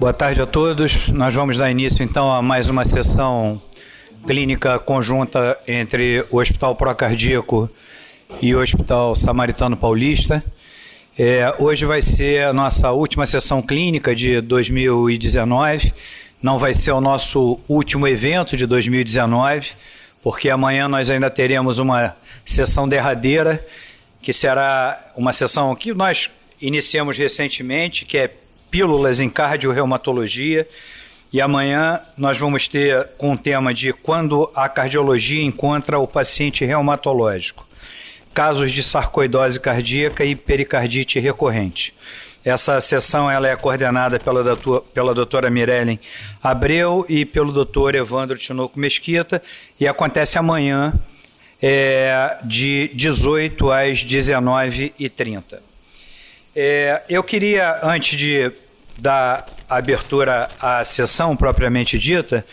Boa tarde a todos. Nós vamos dar início então a mais uma sessão clínica conjunta entre o Hospital Procardíaco e o Hospital Samaritano Paulista. Hoje vai ser a nossa última sessão clínica de 2019. Não vai ser o nosso último evento de 2019, porque amanhã nós ainda teremos uma sessão derradeira, que será uma sessão que nós iniciamos recentemente, que é Pílulas em Cardiorreumatologia, e amanhã nós vamos ter com o tema de quando a cardiologia encontra o paciente reumatológico, casos de sarcoidose cardíaca e pericardite recorrente. Essa sessão ela é coordenada pela doutora Mirellen Abreu e pelo doutor Evandro Tinoco Mesquita, e acontece amanhã de 18 às 19h30. Eu queria, antes de dar abertura à sessão propriamente dita,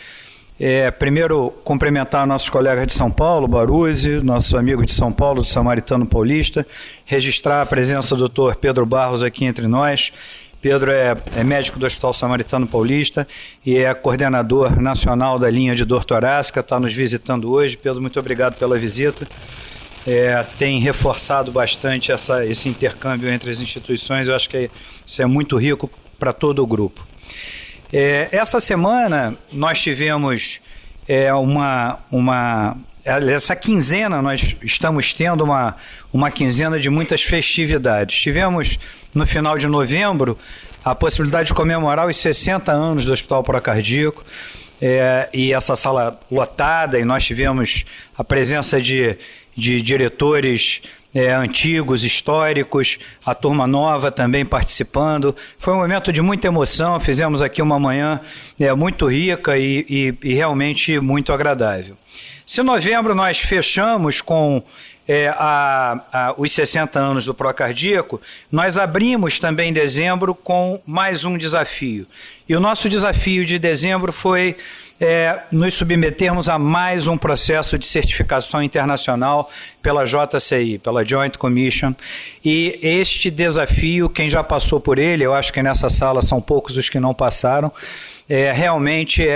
primeiro cumprimentar nossos colegas de São Paulo, Baruzzi, nossos amigos de São Paulo, do Samaritano Paulista, registrar a presença do Dr. Pedro Barros aqui entre nós. Pedro é médico do Hospital Samaritano Paulista e é coordenador nacional da linha de dor torácica, está nos visitando hoje. Pedro, muito obrigado pela visita. Tem reforçado bastante esse intercâmbio entre as instituições. Eu acho que isso é muito rico para todo o grupo. Essa semana nós tivemos essa quinzena, nós estamos tendo uma quinzena de muitas festividades. Tivemos no final de novembro a possibilidade de comemorar os 60 anos do Hospital Procardíaco, e essa sala lotada, e nós tivemos a presença de diretores antigos, históricos, a turma nova também participando. Foi um momento de muita emoção, fizemos aqui uma manhã muito rica e realmente muito agradável. Se em novembro nós fechamos com os 60 anos do Procardíaco, nós abrimos também em dezembro com mais um desafio. E o nosso desafio de dezembro foi nos submetermos a mais um processo de certificação internacional pela JCI, pela Joint Commission. E este desafio, quem já passou por ele, eu acho que nessa sala são poucos os que não passaram, realmente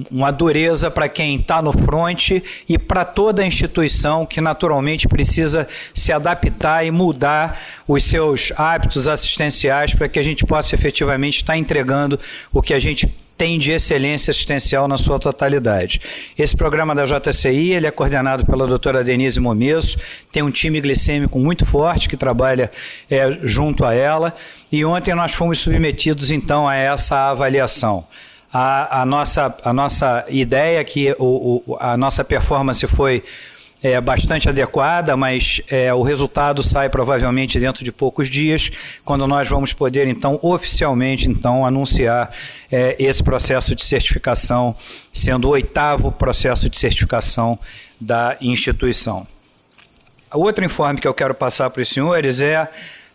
uma dureza para quem está no fronte e para toda a instituição que naturalmente precisa se adaptar e mudar os seus hábitos assistenciais para que a gente possa efetivamente estar entregando o que a gente tem de excelência assistencial na sua totalidade. Esse programa da JCI ele é coordenado pela doutora Denise Momesso, tem um time glicêmico muito forte que trabalha junto a ela, e ontem nós fomos submetidos então a essa avaliação. A nossa ideia é que a nossa performance foi bastante adequada, mas o resultado sai provavelmente dentro de poucos dias, quando nós vamos poder então oficialmente então anunciar esse processo de certificação, sendo o 8º processo de certificação da instituição. Outro informe que eu quero passar para os senhores é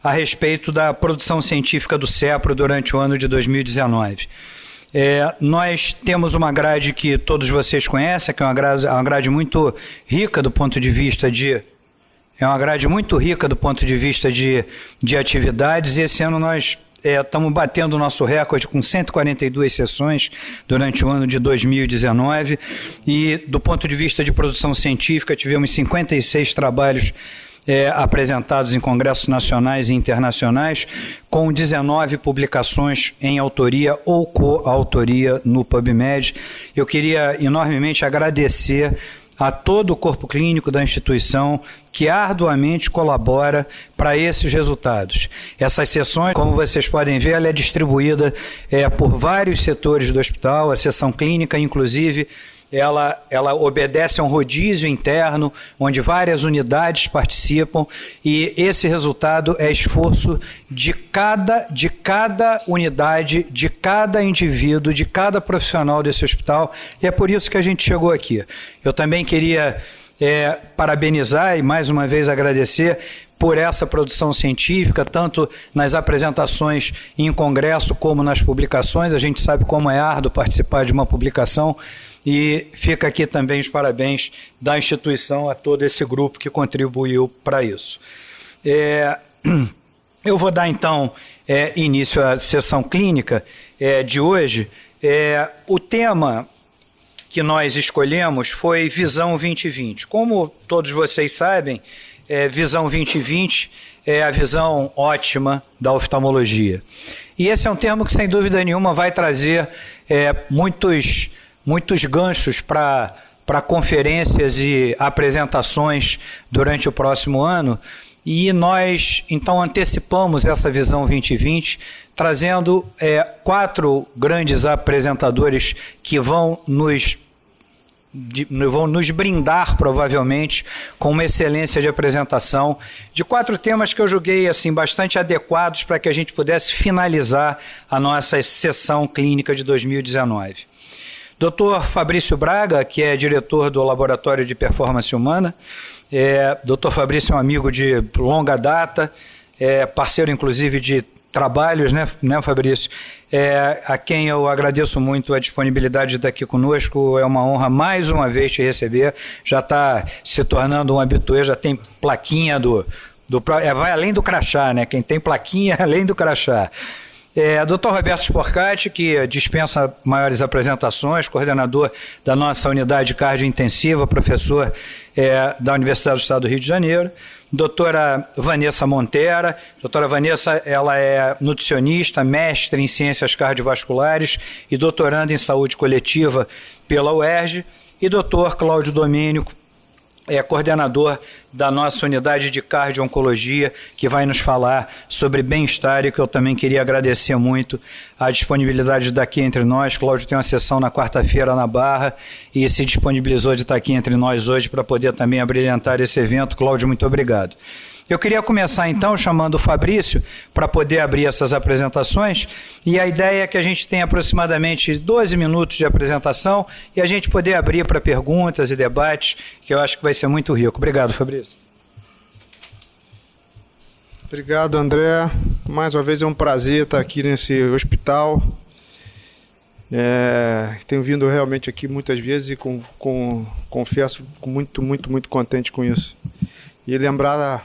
a respeito da produção científica do CEPRO durante o ano de 2019. Nós temos uma grade que todos vocês conhecem, que é uma grade muito rica do ponto de vista de atividades, e esse ano nós estamos batendo o nosso recorde com 142 sessões durante o ano de 2019, e do ponto de vista de produção científica tivemos 56 trabalhos apresentados em congressos nacionais e internacionais, com 19 publicações em autoria ou coautoria no PubMed. Eu queria enormemente agradecer a todo o corpo clínico da instituição que arduamente colabora para esses resultados. Essas sessões, como vocês podem ver, ela é distribuída por vários setores do hospital. A sessão clínica, inclusive, ela obedece a um rodízio interno, onde várias unidades participam, e esse resultado é esforço de cada unidade, de cada indivíduo, de cada profissional desse hospital, e é por isso que a gente chegou aqui. Eu também queria parabenizar e mais uma vez agradecer por essa produção científica, tanto nas apresentações em congresso como nas publicações. A gente sabe como é árduo participar de uma publicação, e fica aqui também os parabéns da instituição a todo esse grupo que contribuiu para isso. Eu vou dar, então, início à sessão clínica de hoje. O tema que nós escolhemos foi Visão 2020. Como todos vocês sabem, Visão 2020 é a visão ótima da oftalmologia. E esse é um termo que, sem dúvida nenhuma, vai trazer muitos ganchos para conferências e apresentações durante o próximo ano. E nós, então, antecipamos essa Visão 2020, trazendo 4 grandes apresentadores que vão nos brindar, provavelmente, com uma excelência de apresentação de 4 temas que eu julguei assim, bastante adequados para que a gente pudesse finalizar a nossa sessão clínica de 2019. Dr. Fabrício Braga, que é diretor do Laboratório de Performance Humana. Dr. Fabrício é um amigo de longa data, parceiro, inclusive, de trabalhos, né Fabrício? A quem eu agradeço muito a disponibilidade de estar aqui conosco. É uma honra mais uma vez te receber. Já está se tornando um habitué, já tem plaquinha vai além do crachá, né? Quem tem plaquinha além do crachá. Dr. Roberto Sporcati, que dispensa maiores apresentações, coordenador da nossa unidade cardiointensiva, professor da Universidade do Estado do Rio de Janeiro. Doutora Vanessa Montera. Doutora Vanessa, ela é nutricionista, mestre em ciências cardiovasculares e doutoranda em saúde coletiva pela UERJ. E doutor Cláudio Domênico, coordenador da nossa unidade de cardio-oncologia, que vai nos falar sobre bem-estar, e que eu também queria agradecer muito a disponibilidade de estar aqui entre nós. Cláudio tem uma sessão na quarta-feira na Barra e se disponibilizou de estar aqui entre nós hoje para poder também abrilhantar esse evento. Cláudio, muito obrigado. Eu queria começar, então, chamando o Fabrício para poder abrir essas apresentações, e a ideia é que a gente tenha aproximadamente 12 minutos de apresentação e a gente poder abrir para perguntas e debates, que eu acho que vai ser muito rico. Obrigado, Fabrício. Obrigado, André. Mais uma vez é um prazer estar aqui nesse hospital. Tenho vindo realmente aqui muitas vezes e confesso, muito contente com isso. E lembrar...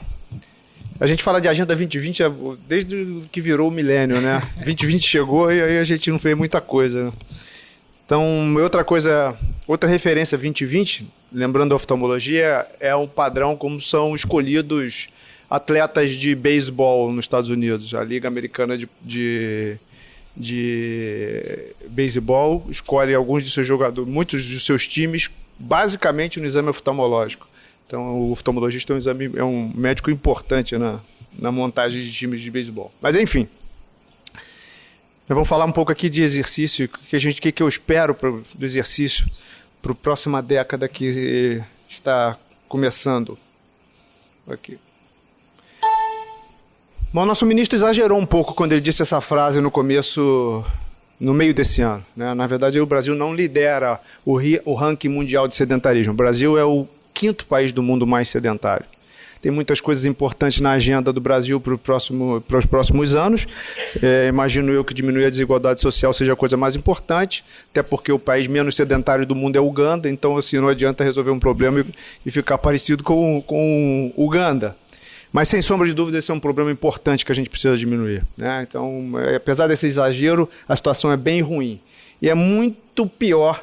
A gente fala de Agenda 2020 desde que virou o milênio, né? 2020 chegou e aí a gente não fez muita coisa, né? Então, outra referência 2020, lembrando a oftalmologia, é um padrão como são escolhidos atletas de beisebol nos Estados Unidos. A Liga Americana de Beisebol escolhe alguns de seus jogadores, muitos de seus times, basicamente no exame oftalmológico. Então, o oftalmologista é um médico importante na montagem de times de beisebol. Mas, enfim, nós vamos falar um pouco aqui de exercício, o que eu espero do exercício para a próxima década que está começando aqui. Bom, nosso ministro exagerou um pouco quando ele disse essa frase no meio desse ano, né? Na verdade, o Brasil não lidera o ranking mundial de sedentarismo. O Brasil é o 5º país do mundo mais sedentário. Tem muitas coisas importantes na agenda do Brasil para os próximos anos. Imagino eu que diminuir a desigualdade social seja a coisa mais importante, até porque o país menos sedentário do mundo é Uganda, então assim, não adianta resolver um problema e ficar parecido com Uganda. Mas, sem sombra de dúvida, esse é um problema importante que a gente precisa diminuir, né? Então, apesar desse exagero, a situação é bem ruim. E é muito pior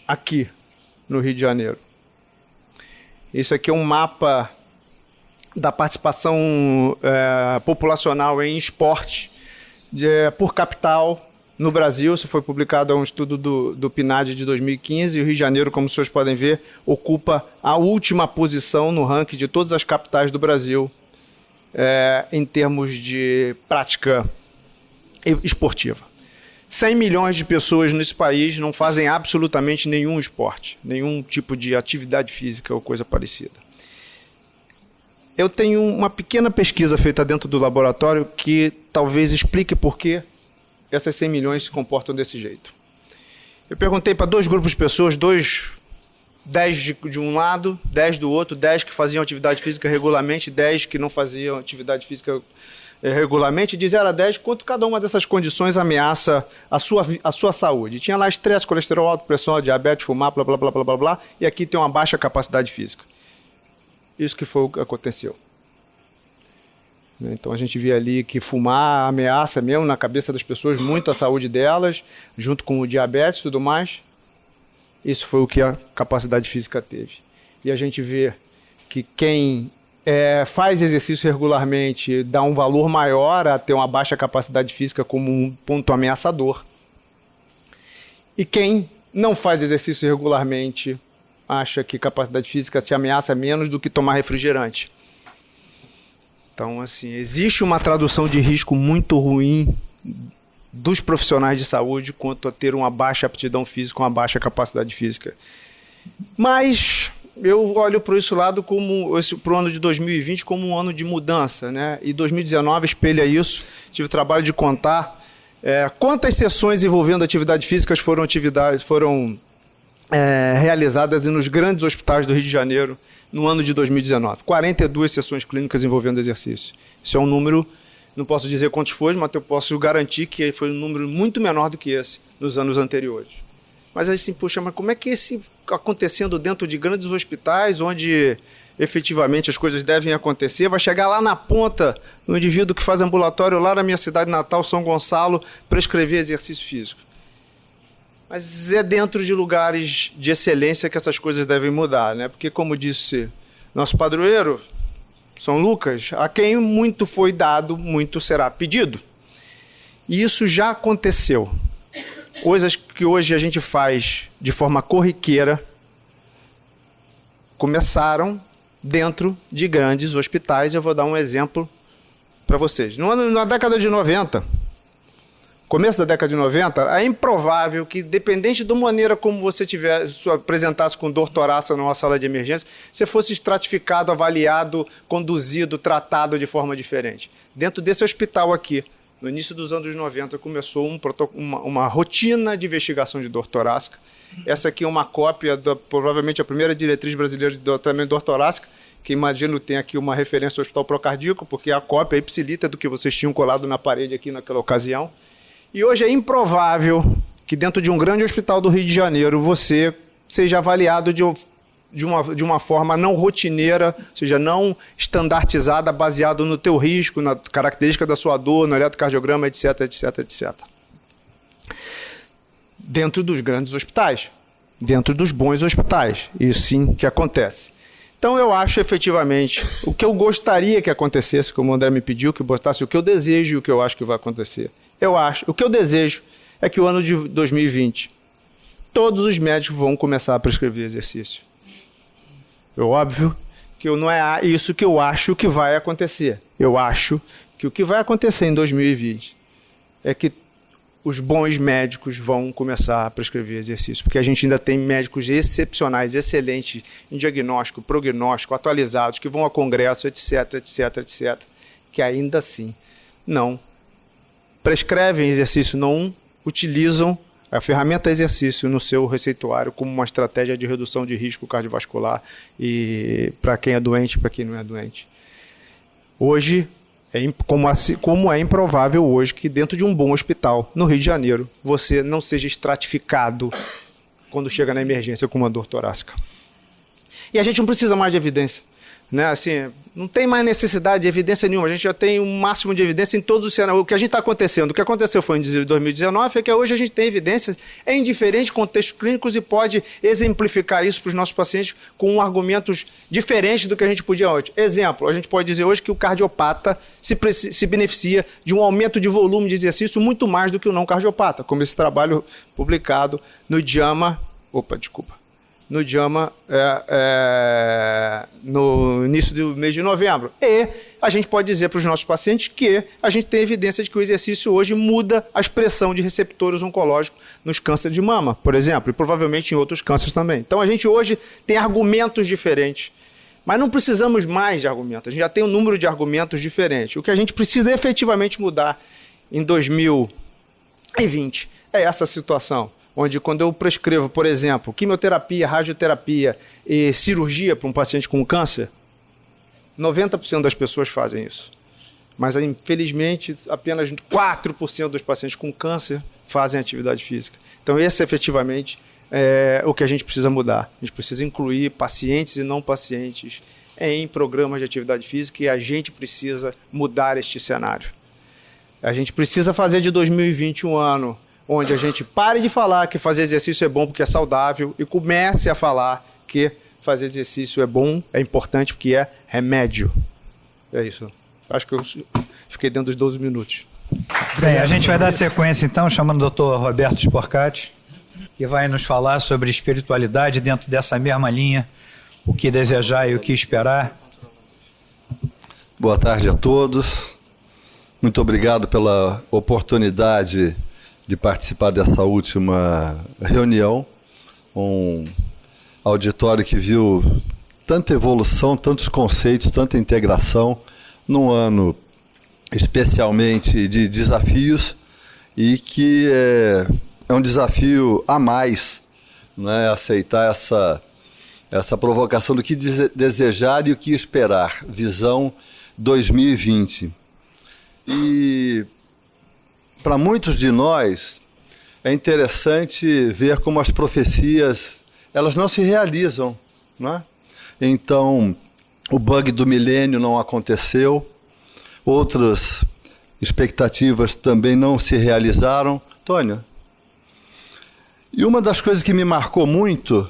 aqui, no Rio de Janeiro. Isso aqui é um mapa da participação populacional em esporte por capital no Brasil. Isso foi publicado um estudo do PNAD de 2015, e o Rio de Janeiro, como os senhores podem ver, ocupa a última posição no ranking de todas as capitais do Brasil em termos de prática esportiva. 100 milhões de pessoas nesse país não fazem absolutamente nenhum esporte, nenhum tipo de atividade física ou coisa parecida. Eu tenho uma pequena pesquisa feita dentro do laboratório que talvez explique por que essas 100 milhões se comportam desse jeito. Eu perguntei para 2 grupos de pessoas, 10 de um lado, 10 do outro, 10 que faziam atividade física regularmente, 10 que não faziam atividade física regularmente, de 0 a 10, quanto cada uma dessas condições ameaça a sua saúde. Tinha lá estresse, colesterol alto, pressão, diabetes, fumar, blá, blá, blá, blá, blá, blá, e aqui tem uma baixa capacidade física. Isso que foi o que aconteceu. né? Então a gente vê ali que fumar ameaça mesmo na cabeça das pessoas muito a saúde delas, junto com o diabetes e tudo mais. Isso foi o que a capacidade física teve. E a gente vê que quem faz exercício regularmente dá um valor maior a ter uma baixa capacidade física como um ponto ameaçador. E quem não faz exercício regularmente acha que capacidade física se ameaça menos do que tomar refrigerante. Então, assim, existe uma tradução de risco muito ruim dos profissionais de saúde quanto a ter uma baixa aptidão física, uma baixa capacidade física. Mas eu olho para esse lado para o ano de 2020 como um ano de mudança, né? E 2019 espelha isso. Tive o trabalho de contar quantas sessões envolvendo atividade física foram realizadas nos grandes hospitais do Rio de Janeiro no ano de 2019. 42 sessões clínicas envolvendo exercício. Isso é um número, não posso dizer quantos foi, mas eu posso garantir que foi um número muito menor do que esse nos anos anteriores. Mas aí assim, puxa, mas como é que esse acontecendo dentro de grandes hospitais, onde efetivamente as coisas devem acontecer, vai chegar lá na ponta, no indivíduo que faz ambulatório lá na minha cidade natal, São Gonçalo, prescrever exercício físico? Mas é dentro de lugares de excelência que essas coisas devem mudar, né? Porque, como disse nosso padroeiro, São Lucas, a quem muito foi dado, muito será pedido. E isso já aconteceu. Coisas que hoje a gente faz de forma corriqueira começaram dentro de grandes hospitais. Eu vou dar um exemplo para vocês. Na década de 90, começo da década de 90, é improvável que, dependente da maneira como você apresentasse com dor torácica numa sala de emergência, você fosse estratificado, avaliado, conduzido, tratado de forma diferente. Dentro desse hospital aqui, no início dos anos 90, começou uma rotina de investigação de dor torácica. Essa aqui é uma cópia, provavelmente a primeira diretriz brasileira de tratamento de dor torácica, que imagino tem aqui uma referência ao Hospital Procardíaco, porque a cópia é ipsilita do que vocês tinham colado na parede aqui naquela ocasião. E hoje é improvável que dentro de um grande hospital do Rio de Janeiro você seja avaliado de uma forma não rotineira, ou seja, não estandartizada, baseado no teu risco, na característica da sua dor, no eletrocardiograma, etc, etc, etc. Dentro dos grandes hospitais, dentro dos bons hospitais, isso sim que acontece. Então eu acho efetivamente, o que eu gostaria que acontecesse, como o André me pediu, que botasse o que eu desejo e o que eu acho que vai acontecer. O que eu desejo é que o ano de 2020, todos os médicos vão começar a prescrever exercício. É óbvio que não é isso que eu acho que vai acontecer. Eu acho que o que vai acontecer em 2020 é que os bons médicos vão começar a prescrever exercício, porque a gente ainda tem médicos excepcionais, excelentes em diagnóstico, prognóstico, atualizados, que vão a congresso, etc, etc, etc, que ainda assim não prescrevem exercício, não utilizam a ferramenta exercício no seu receituário como uma estratégia de redução de risco cardiovascular e para quem é doente e para quem não é doente. Hoje, como é improvável hoje que dentro de um bom hospital no Rio de Janeiro você não seja estratificado quando chega na emergência com uma dor torácica. E a gente não precisa mais de evidência. Né? Assim, não tem mais necessidade de evidência nenhuma, a gente já tem um máximo de evidência em todos os cenários. O que a gente está acontecendo, o que aconteceu foi em 2019, é que hoje a gente tem evidências em diferentes contextos clínicos e pode exemplificar isso para os nossos pacientes com argumentos diferentes do que a gente podia antes. Exemplo, a gente pode dizer hoje que o cardiopata se beneficia de um aumento de volume de exercício muito mais do que o não cardiopata, como esse trabalho publicado no JAMA, no JAMA no início do mês de novembro. E a gente pode dizer para os nossos pacientes que a gente tem evidência de que o exercício hoje muda a expressão de receptores oncológicos nos cânceres de mama, por exemplo, e provavelmente em outros cânceres também. Então a gente hoje tem argumentos diferentes, mas não precisamos mais de argumentos, a gente já tem um número de argumentos diferentes. O que a gente precisa efetivamente mudar em 2020 é essa situação, onde quando eu prescrevo, por exemplo, quimioterapia, radioterapia e cirurgia para um paciente com câncer, 90% das pessoas fazem isso. Mas, infelizmente, apenas 4% dos pacientes com câncer fazem atividade física. Então, esse efetivamente é o que a gente precisa mudar. A gente precisa incluir pacientes e não pacientes em programas de atividade física e a gente precisa mudar este cenário. A gente precisa fazer de 2020 um ano onde a gente pare de falar que fazer exercício é bom porque é saudável e comece a falar que fazer exercício é bom, é importante porque é remédio. É isso. Acho que eu fiquei dentro dos 12 minutos. Bem, a gente vai dar sequência então, chamando o Dr. Roberto Sporcati, que vai nos falar sobre espiritualidade dentro dessa mesma linha, o que desejar e o que esperar. Boa tarde a todos. Muito obrigado pela oportunidade de participar dessa última reunião. Um auditório que viu tanta evolução, tantos conceitos, tanta integração, num ano especialmente de desafios, e que é um desafio a mais, né, aceitar essa provocação do que desejar e o que esperar. Visão 2020. E para muitos de nós é interessante ver como as profecias, elas não se realizam, né? Então, o bug do milênio não aconteceu, outras expectativas também não se realizaram. Tônia, e uma das coisas que me marcou muito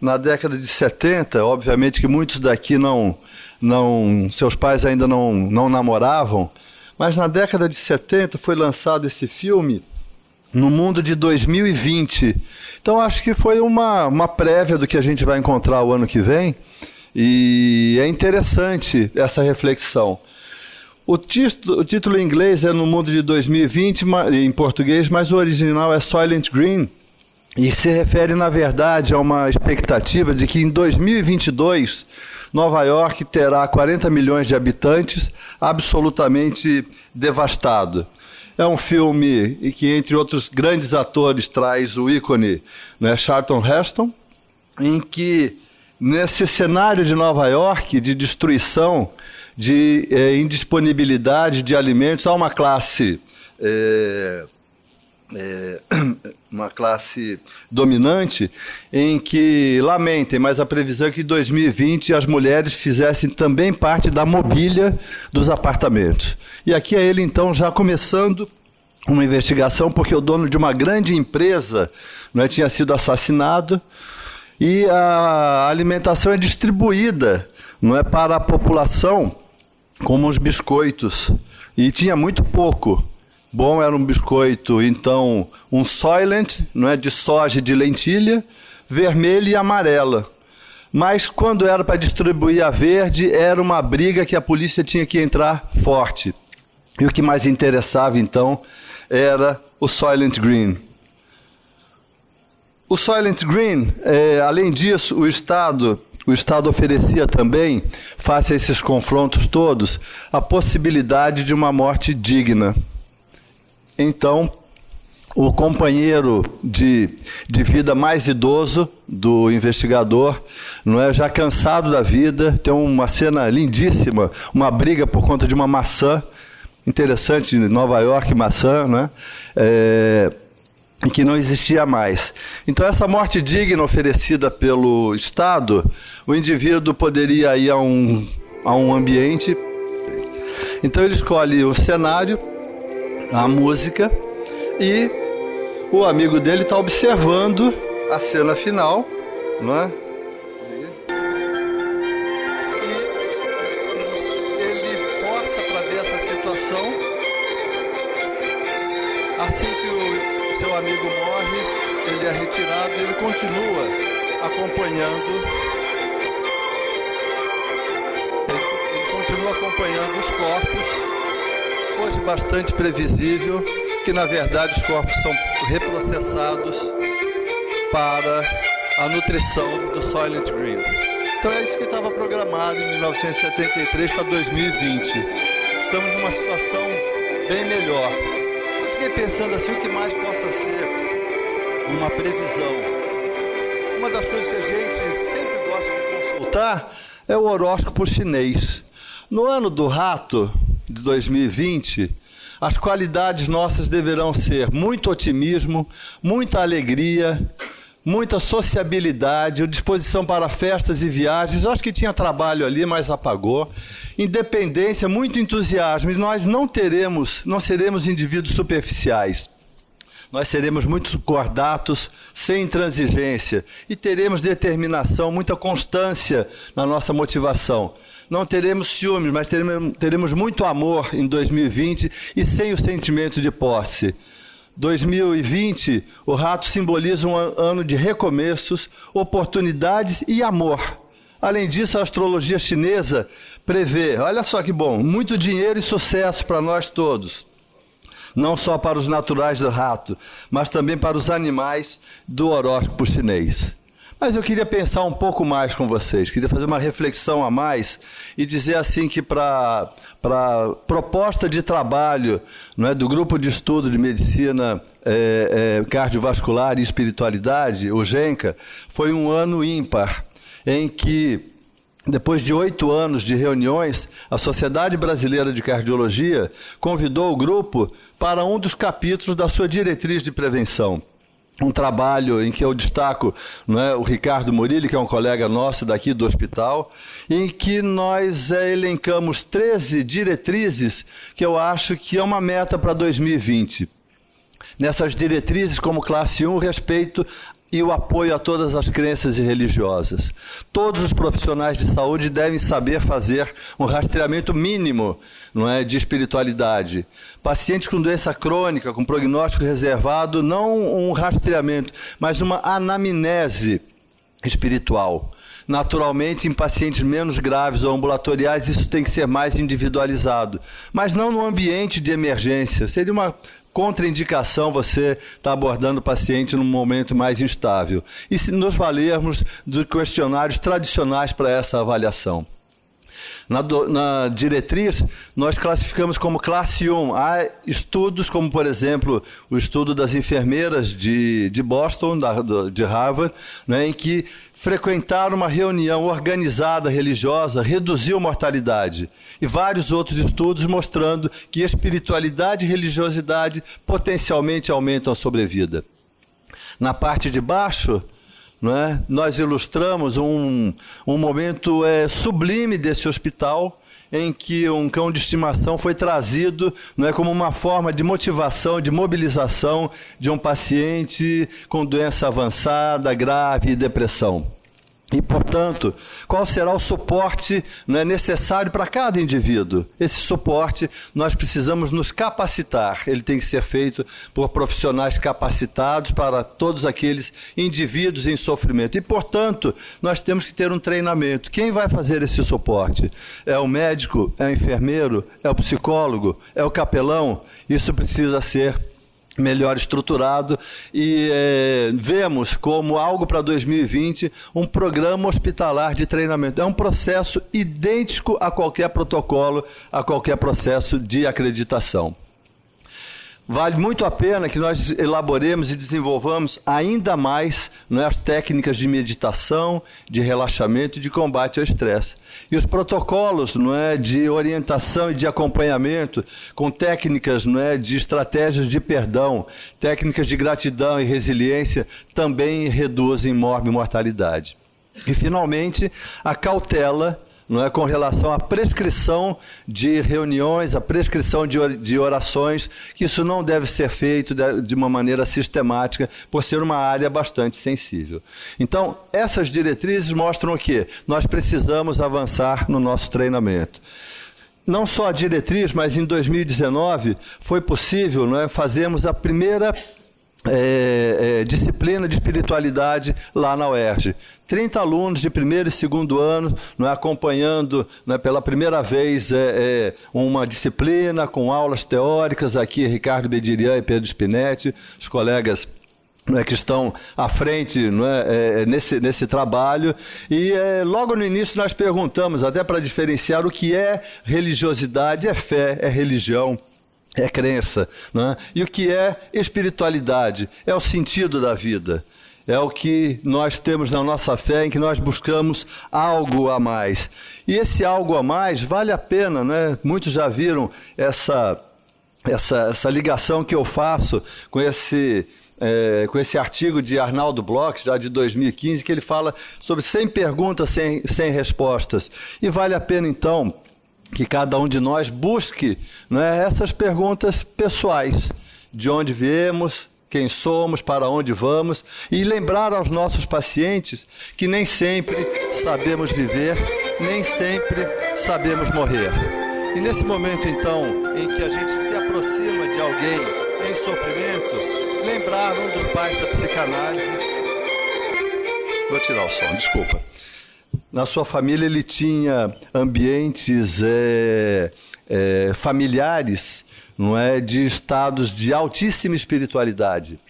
na década de 70, obviamente que muitos daqui seus pais ainda não namoravam, mas na década de 70 foi lançado esse filme No Mundo de 2020. Então acho que foi uma prévia do que a gente vai encontrar o ano que vem, e é interessante essa reflexão. O título em inglês é No Mundo de 2020, em português, mas o original é Soylent Green, e se refere, na verdade, a uma expectativa de que em 2022 Nova York terá 40 milhões de habitantes, absolutamente devastado. É um filme que, entre outros grandes atores, traz o ícone, né, Charlton Heston, em que, nesse cenário de Nova York, de destruição, de indisponibilidade de alimentos, há uma classe dominante em que, lamentem, mas a previsão é que em 2020 as mulheres fizessem também parte da mobília dos apartamentos. E aqui é ele então já começando uma investigação, porque o dono de uma grande empresa, né, tinha sido assassinado, e a alimentação é distribuída, não é, para a população como os biscoitos, e tinha muito pouco. Bom, era um biscoito, então, um Soylent, não é, de soja e de lentilha, vermelha e amarela. Mas quando era para distribuir a verde, era uma briga que a polícia tinha que entrar forte. E o que mais interessava, então, era o Soylent Green. O Soylent Green, além disso, o Estado oferecia também, face a esses confrontos todos, a possibilidade de uma morte digna. Então, o companheiro de vida mais idoso do investigador, não é, já cansado da vida, tem uma cena lindíssima, uma briga por conta de uma maçã, interessante, em Nova York, maçã, né? Que não existia mais. Então, essa morte digna oferecida pelo Estado, o indivíduo poderia ir a um ambiente. Então, ele escolhe o cenário, a música, e o amigo dele está observando a cena final, não é? E ele força para ver essa situação. Assim que o seu amigo morre, ele é retirado e ele continua acompanhando os corpos, hoje bastante previsível, que na verdade os corpos são reprocessados para a nutrição do Soylent Green. Então é isso que estava programado em 1973 para 2020. Estamos numa situação bem melhor. Eu fiquei pensando assim, o que mais possa ser uma previsão. Uma das coisas que a gente sempre gosta de consultar é o horóscopo chinês. No ano do rato de 2020, as qualidades nossas deverão ser muito otimismo, muita alegria, muita sociabilidade, disposição para festas e viagens. Eu acho que tinha trabalho ali, mas apagou. Independência, muito entusiasmo. E nós não seremos indivíduos superficiais. Nós seremos muito cordatos, sem intransigência, e teremos determinação, muita constância na nossa motivação. Não teremos ciúmes, mas teremos muito amor em 2020 e sem o sentimento de posse. 2020, o rato simboliza um ano de recomeços, oportunidades e amor. Além disso, a astrologia chinesa prevê, olha só que bom, muito dinheiro e sucesso para nós todos. Não só para os naturais do rato, mas também para os animais do horóscopo chinês. Mas eu queria pensar um pouco mais com vocês, queria fazer uma reflexão a mais e dizer assim que para a proposta de trabalho, não é, do Grupo de Estudo de Medicina Cardiovascular e Espiritualidade, o GENCA, foi um ano ímpar, em que, depois de 8 anos de reuniões, a Sociedade Brasileira de Cardiologia convidou o grupo para um dos capítulos da sua diretriz de prevenção. Um trabalho em que eu destaco, não é, o Ricardo Murilli, que é um colega nosso daqui do hospital, em que nós elencamos 13 diretrizes que eu acho que é uma meta para 2020. Nessas diretrizes, como classe 1, respeito e o apoio a todas as crenças e religiosas. Todos os profissionais de saúde devem saber fazer um rastreamento mínimo, não é, de espiritualidade. Pacientes com doença crônica, com prognóstico reservado, não um rastreamento, mas uma anamnese espiritual. Naturalmente, em pacientes menos graves ou ambulatoriais, isso tem que ser mais individualizado, mas não no ambiente de emergência. Seria uma contraindicação você estar abordando o paciente num momento mais instável. E se nos valermos dos questionários tradicionais para essa avaliação. Na diretriz, nós classificamos como classe 1. Há estudos como, por exemplo, o estudo das enfermeiras de Boston, de Harvard, né, em que frequentar uma reunião organizada religiosa reduziu mortalidade. E vários outros estudos mostrando que espiritualidade e religiosidade potencialmente aumentam a sobrevida. Na parte de baixo, não é? Nós ilustramos um momento sublime desse hospital, em que um cão de estimação foi trazido, não é, como uma forma de motivação, de mobilização de um paciente com doença avançada, grave e depressão. E, portanto, qual será o suporte, né, necessário para cada indivíduo? Esse suporte, nós precisamos nos capacitar. Ele tem que ser feito por profissionais capacitados para todos aqueles indivíduos em sofrimento. E, portanto, nós temos que ter um treinamento. Quem vai fazer esse suporte? É o médico? É o enfermeiro? É o psicólogo? É o capelão? Isso precisa ser melhor estruturado e vemos como algo para 2020 um programa hospitalar de treinamento. É um processo idêntico a qualquer protocolo, a qualquer processo de acreditação. Vale muito a pena que nós elaboremos e desenvolvamos ainda mais, não é, as técnicas de meditação, de relaxamento e de combate ao estresse. E os protocolos, não é, de orientação e de acompanhamento, com técnicas, não é, de estratégias de perdão, técnicas de gratidão e resiliência, também reduzem mortalidade. E, finalmente, a cautela, não é, com relação à prescrição de reuniões, a prescrição de orações, que isso não deve ser feito de uma maneira sistemática, por ser uma área bastante sensível. Então, essas diretrizes mostram o quê? Nós precisamos avançar no nosso treinamento. Não só a diretriz, mas em 2019 foi possível, não é, fazermos a primeira disciplina de espiritualidade lá na UERJ. 30 alunos de primeiro e segundo ano, não é, acompanhando, não é, pela primeira vez uma disciplina com aulas teóricas, aqui Ricardo Bedirian e Pedro Spinetti, os colegas, não é, que estão à frente, não é, nesse trabalho. E logo no início nós perguntamos, até para diferenciar o que é religiosidade, é fé, é religião, é crença, né? E o que é espiritualidade? É o sentido da vida. É o que nós temos na nossa fé, em que nós buscamos algo a mais. E esse algo a mais vale a pena, né? Muitos já viram essa ligação que eu faço com esse com esse artigo de Arnaldo Bloch, já de 2015, que ele fala sobre 100 perguntas sem respostas. E vale a pena, então, que cada um de nós busque, né, essas perguntas pessoais. De onde viemos, quem somos, para onde vamos, e lembrar aos nossos pacientes que nem sempre sabemos viver, nem sempre sabemos morrer. E nesse momento, então, em que a gente se aproxima de alguém em sofrimento, lembrar um dos pais da psicanálise. Vou tirar o som, desculpa. Na sua família ele tinha ambientes familiares, não é, de estados de altíssima espiritualidade.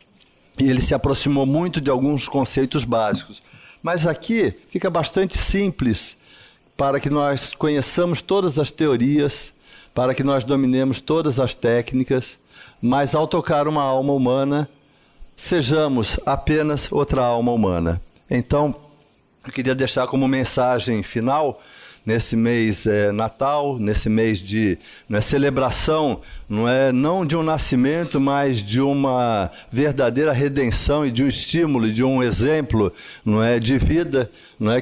E ele se aproximou muito de alguns conceitos básicos. Mas aqui fica bastante simples, para que nós conheçamos todas as teorias, para que nós dominemos todas as técnicas, mas ao tocar uma alma humana, sejamos apenas outra alma humana. Então, eu queria deixar como mensagem final, nesse mês Natal, nesse mês de celebração, não de um nascimento, mas de uma verdadeira redenção e de um estímulo, de um exemplo, de vida,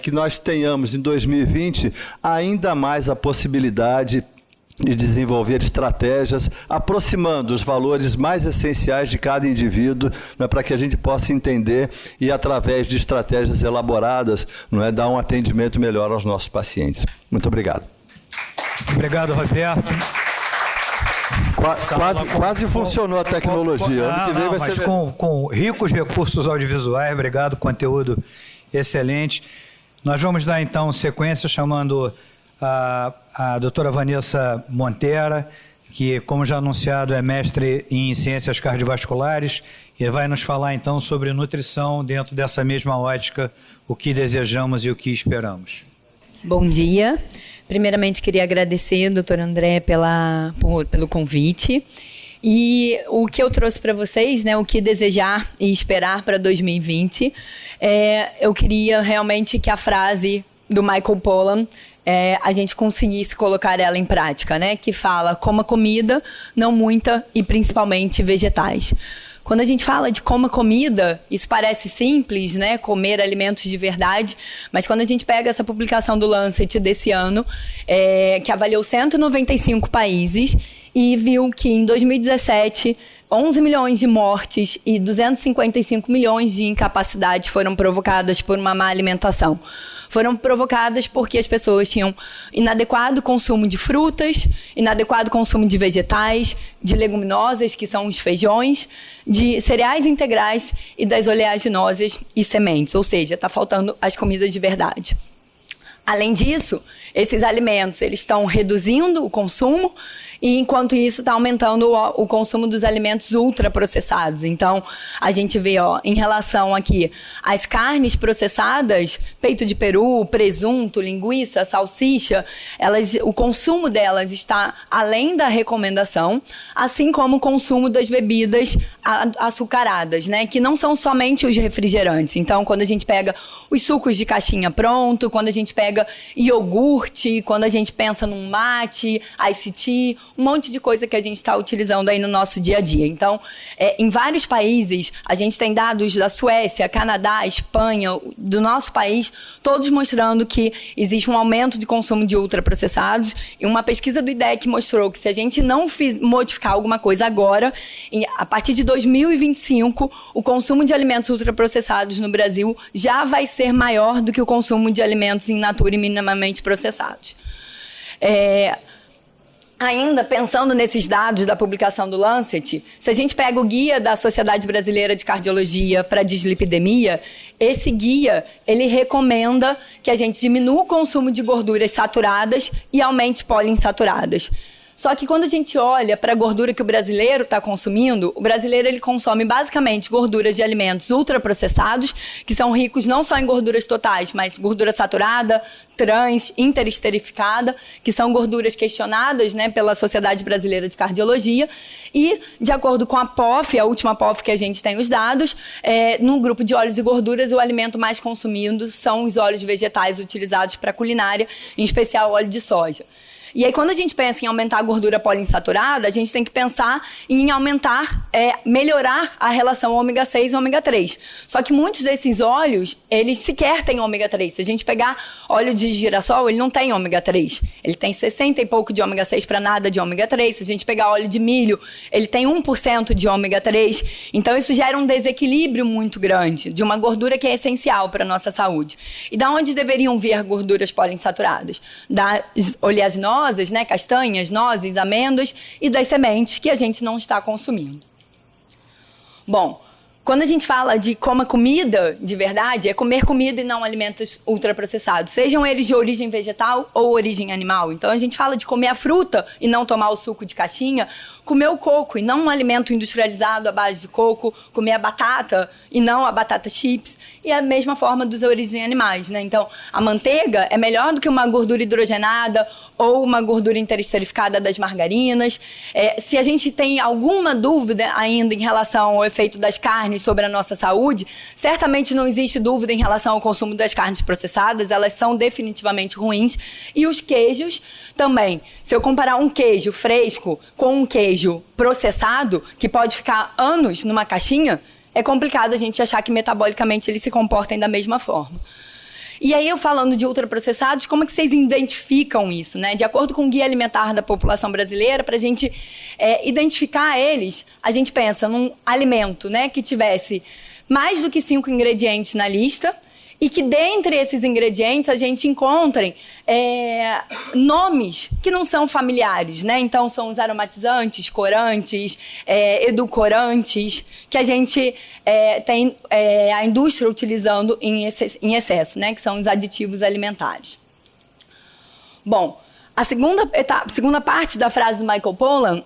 que nós tenhamos em 2020 ainda mais a possibilidade de desenvolver estratégias, aproximando os valores mais essenciais de cada indivíduo, para que a gente possa entender e, através de estratégias elaboradas, dar um atendimento melhor aos nossos pacientes. Muito obrigado. Obrigado, Roberto. Quase funcionou a tecnologia. Ano que vem vai ser... com ricos recursos audiovisuais, obrigado, conteúdo excelente. Nós vamos dar, então, sequência chamando a doutora Vanessa Montera, que, como já anunciado, é mestre em ciências cardiovasculares e vai nos falar, então, sobre nutrição dentro dessa mesma ótica, o que desejamos e o que esperamos. Bom dia. Primeiramente, queria agradecer, doutor André, pelo convite. E o que eu trouxe para vocês, o que desejar e esperar para 2020, eu queria realmente que a frase do Michael Pollan, a gente conseguisse colocar ela em prática, que fala: coma comida, não muita e principalmente vegetais. Quando a gente fala de coma comida, isso parece simples, comer alimentos de verdade, mas quando a gente pega essa publicação do Lancet desse ano, que avaliou 195 países e viu que em 2017... 11 milhões de mortes e 255 milhões de incapacidades foram provocadas por uma má alimentação. Foram provocadas porque as pessoas tinham inadequado consumo de frutas, inadequado consumo de vegetais, de leguminosas, que são os feijões, de cereais integrais e das oleaginosas e sementes. Ou seja, está faltando as comidas de verdade. Além disso, esses alimentos eles estão reduzindo o consumo e, enquanto isso, está aumentando o consumo dos alimentos ultraprocessados. Então, a gente vê, em relação aqui, as carnes processadas, peito de peru, presunto, linguiça, salsicha, o consumo delas está além da recomendação, assim como o consumo das bebidas açucaradas, que não são somente os refrigerantes. Então, quando a gente pega os sucos de caixinha pronto, quando a gente pega iogurte, quando a gente pensa num mate, iced tea, um monte de coisa que a gente está utilizando aí no nosso dia a dia. Então, em vários países, a gente tem dados da Suécia, Canadá, Espanha, do nosso país, todos mostrando que existe um aumento de consumo de ultraprocessados, e uma pesquisa do IDEC mostrou que se a gente não modificar alguma coisa agora, a partir de 2025, o consumo de alimentos ultraprocessados no Brasil já vai ser maior do que o consumo de alimentos in natura e minimamente processados. Ainda pensando nesses dados da publicação do Lancet, se a gente pega o guia da Sociedade Brasileira de Cardiologia para dislipidemia, esse guia, ele recomenda que a gente diminua o consumo de gorduras saturadas e aumente poliinsaturadas. Só que quando a gente olha para a gordura que o brasileiro está consumindo, o brasileiro ele consome basicamente gorduras de alimentos ultraprocessados, que são ricos não só em gorduras totais, mas gordura saturada, trans, interesterificada, que são gorduras questionadas, pela Sociedade Brasileira de Cardiologia. E, de acordo com a POF, a última POF que a gente tem os dados, no grupo de óleos e gorduras, o alimento mais consumido são os óleos vegetais utilizados para culinária, em especial óleo de soja. E aí, quando a gente pensa em aumentar a gordura poliinsaturada, a gente tem que pensar em melhorar a relação ômega 6 e ômega 3. Só que muitos desses óleos, eles sequer têm ômega 3. Se a gente pegar óleo de girassol, ele não tem ômega 3. Ele tem 60 e pouco de ômega 6 para nada de ômega 3. Se a gente pegar óleo de milho, ele tem 1% de ômega 3. Então, isso gera um desequilíbrio muito grande de uma gordura que é essencial para a nossa saúde. E da onde deveriam vir gorduras poliinsaturadas? Das oleaginosas, né, castanhas, nozes, amêndoas e das sementes que a gente não está consumindo. Bom, quando a gente fala de coma comida de verdade, é comer comida e não alimentos ultraprocessados, sejam eles de origem vegetal ou origem animal. Então a gente fala de comer a fruta e não tomar o suco de caixinha, comer o coco e não um alimento industrializado à base de coco, comer a batata e não a batata chips, e a mesma forma dos origens animais, né? Então, a manteiga é melhor do que uma gordura hidrogenada ou uma gordura interesterificada das margarinas. Se a gente tem alguma dúvida ainda em relação ao efeito das carnes sobre a nossa saúde, certamente não existe dúvida em relação ao consumo das carnes processadas, elas são definitivamente ruins. E os queijos também. Se eu comparar um queijo fresco com um queijo processado, que pode ficar anos numa caixinha, é complicado a gente achar que metabolicamente eles se comportem da mesma forma. E aí, eu falando de ultraprocessados, como é que vocês identificam isso, né? De acordo com o Guia Alimentar da População Brasileira, para a gente identificar eles, a gente pensa num alimento, né, que tivesse mais do que 5 ingredientes na lista e que dentre esses ingredientes a gente encontre nomes que não são familiares, né? Então, são os aromatizantes, corantes, edulcorantes, que a gente tem a indústria utilizando em excesso, né? Que são os aditivos alimentares. Bom, a segunda parte da frase do Michael Pollan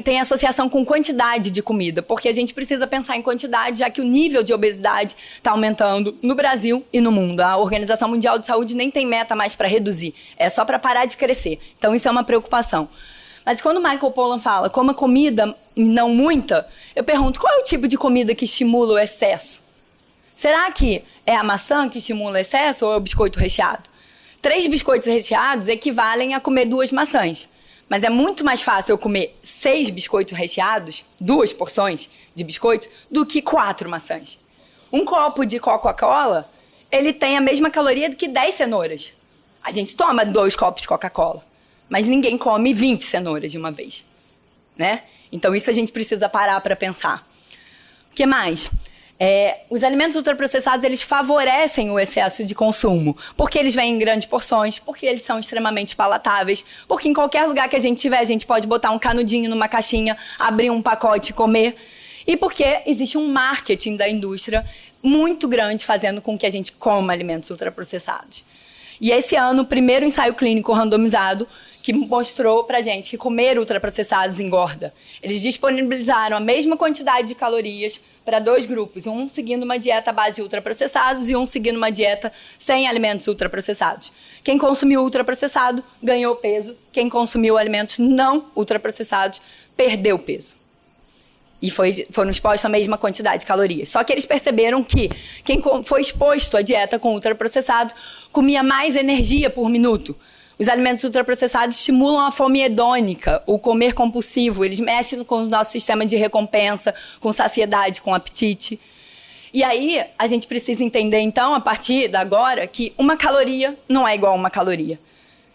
tem associação com quantidade de comida, porque a gente precisa pensar em quantidade, já que o nível de obesidade está aumentando no Brasil e no mundo. A Organização Mundial de Saúde nem tem meta mais para reduzir, é só para parar de crescer. Então, isso é uma preocupação. Mas quando o Michael Pollan fala coma comida e não muita, eu pergunto, qual é o tipo de comida que estimula o excesso? Será que é a maçã que estimula o excesso ou é o biscoito recheado? 3 biscoitos recheados equivalem a comer 2 maçãs. Mas é muito mais fácil eu comer 6 biscoitos recheados, 2 porções de biscoito, do que 4 maçãs. Um copo de Coca-Cola, ele tem a mesma caloria do que 10 cenouras. A gente toma 2 copos de Coca-Cola, mas ninguém come 20 cenouras de uma vez, né? Então, isso a gente precisa parar para pensar. O que mais? Os alimentos ultraprocessados, eles favorecem o excesso de consumo, porque eles vêm em grandes porções, porque eles são extremamente palatáveis, porque em qualquer lugar que a gente tiver, a gente pode botar um canudinho numa caixinha, abrir um pacote e comer, e porque existe um marketing da indústria muito grande fazendo com que a gente coma alimentos ultraprocessados. E esse ano, o primeiro ensaio clínico randomizado que mostrou pra gente que comer ultraprocessados engorda. Eles disponibilizaram a mesma quantidade de calorias para 2 grupos, um seguindo uma dieta à base de ultraprocessados e um seguindo uma dieta sem alimentos ultraprocessados. Quem consumiu ultraprocessado ganhou peso, quem consumiu alimentos não ultraprocessados perdeu peso. E foram expostos à mesma quantidade de calorias. Só que eles perceberam que quem foi exposto à dieta com ultraprocessado comia mais energia por minuto. Os alimentos ultraprocessados estimulam a fome hedônica, o comer compulsivo. Eles mexem com o nosso sistema de recompensa, com saciedade, com apetite. E aí, a gente precisa entender, então, a partir de agora, que uma caloria não é igual a uma caloria.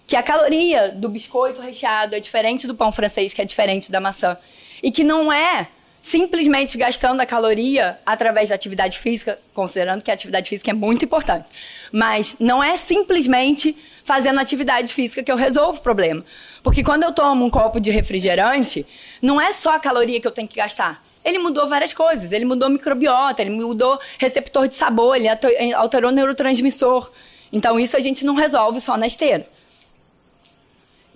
Que a caloria do biscoito recheado é diferente do pão francês, que é diferente da maçã. E que não é simplesmente gastando a caloria através da atividade física, considerando que a atividade física é muito importante. Mas não é simplesmente fazendo atividade física que eu resolvo o problema. Porque quando eu tomo um copo de refrigerante, não é só a caloria que eu tenho que gastar. Ele mudou várias coisas. Ele mudou microbiota, ele mudou receptor de sabor, ele alterou neurotransmissor. Então, isso a gente não resolve só na esteira.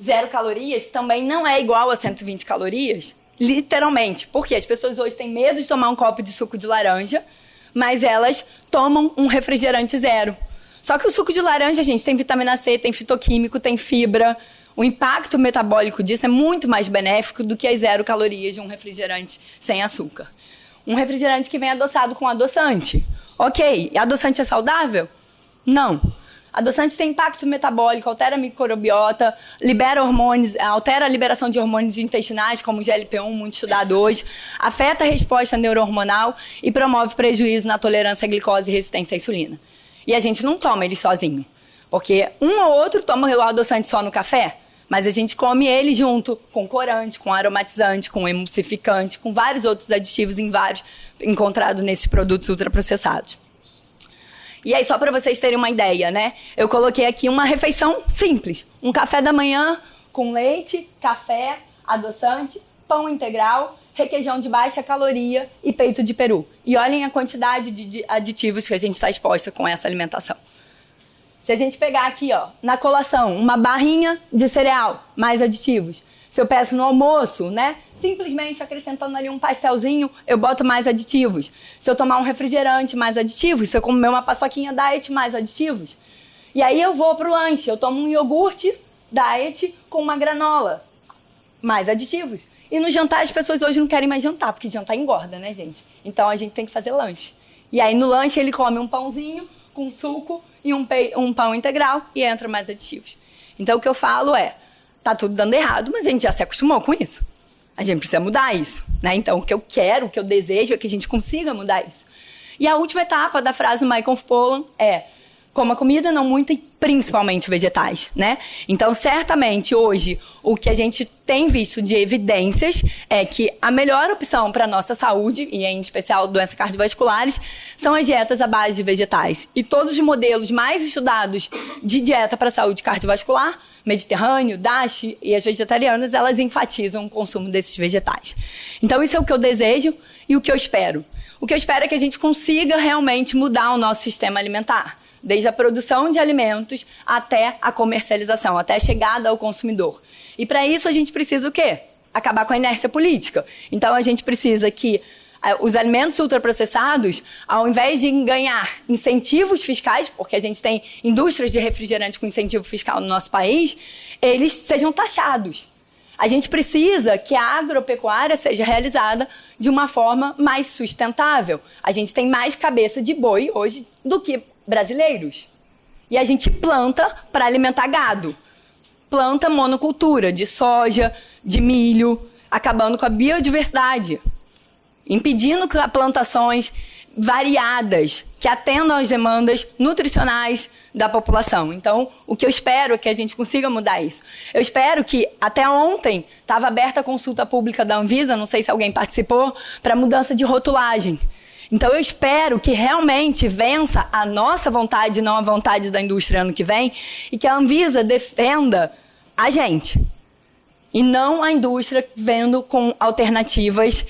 0 calorias também não é igual a 120 calorias, literalmente. Porque as pessoas hoje têm medo de tomar um copo de suco de laranja, mas elas tomam um refrigerante 0. Só que o suco de laranja, gente, tem vitamina C, tem fitoquímico, tem fibra. O impacto metabólico disso é muito mais benéfico do que as 0 calorias de um refrigerante sem açúcar. Um refrigerante que vem adoçado com adoçante. Ok, adoçante é saudável? Não. Adoçante tem impacto metabólico, altera a microbiota, libera hormônios, altera a liberação de hormônios intestinais, como o GLP-1, muito estudado hoje, afeta a resposta neurohormonal e promove prejuízo na tolerância à glicose e resistência à insulina. E a gente não toma ele sozinho, porque um ou outro toma o adoçante só no café, mas a gente come ele junto com corante, com aromatizante, com emulsificante, com vários outros aditivos encontrados nesses produtos ultraprocessados. E aí, só para vocês terem uma ideia, né? Eu coloquei aqui uma refeição simples. Um café da manhã com leite, café, adoçante, pão integral, requeijão de baixa caloria e peito de peru. E olhem a quantidade de aditivos que a gente está exposta com essa alimentação. Se a gente pegar aqui, ó, na colação, uma barrinha de cereal, mais aditivos. Se eu peço no almoço, né? Simplesmente acrescentando ali um pastelzinho, eu boto mais aditivos. Se eu tomar um refrigerante, mais aditivos. Se eu comer uma paçoquinha diet, mais aditivos. E aí eu vou pro lanche, eu tomo um iogurte diet com uma granola, mais aditivos. E no jantar as pessoas hoje não querem mais jantar, porque jantar engorda, né, gente? Então a gente tem que fazer lanche. E aí no lanche ele come um pãozinho com suco e um pão integral e entra mais aditivos. Então o que eu falo é, tá tudo dando errado, mas a gente já se acostumou com isso. A gente precisa mudar isso, né? Então, o que eu quero, o que eu desejo é que a gente consiga mudar isso. E a última etapa da frase do Michael Pollan é: coma comida, não muita e principalmente vegetais, né? Então, certamente, hoje, o que a gente tem visto de evidências é que a melhor opção para a nossa saúde, e em especial doenças cardiovasculares, são as dietas à base de vegetais. E todos os modelos mais estudados de dieta para a saúde cardiovascular, Mediterrâneo, DASH e as vegetarianas, elas enfatizam o consumo desses vegetais. Então, isso é o que eu desejo e o que eu espero. O que eu espero é que a gente consiga realmente mudar o nosso sistema alimentar, desde a produção de alimentos até a comercialização, até a chegada ao consumidor. E para isso a gente precisa o quê? Acabar com a inércia política. Então, a gente precisa que os alimentos ultraprocessados, ao invés de ganhar incentivos fiscais, porque a gente tem indústrias de refrigerante com incentivo fiscal no nosso país, eles sejam taxados. A gente precisa que a agropecuária seja realizada de uma forma mais sustentável. A gente tem mais cabeça de boi hoje do que brasileiros. E a gente planta para alimentar gado. Planta monocultura de soja, de milho, acabando com a biodiversidade, impedindo plantações variadas que atendam às demandas nutricionais da população. Então, o que eu espero é que a gente consiga mudar isso. Eu espero que, até ontem, estava aberta a consulta pública da Anvisa, não sei se alguém participou, para mudança de rotulagem. Então, eu espero que realmente vença a nossa vontade, não a vontade da indústria ano que vem, e que a Anvisa defenda a gente. E não a indústria vendo com alternativas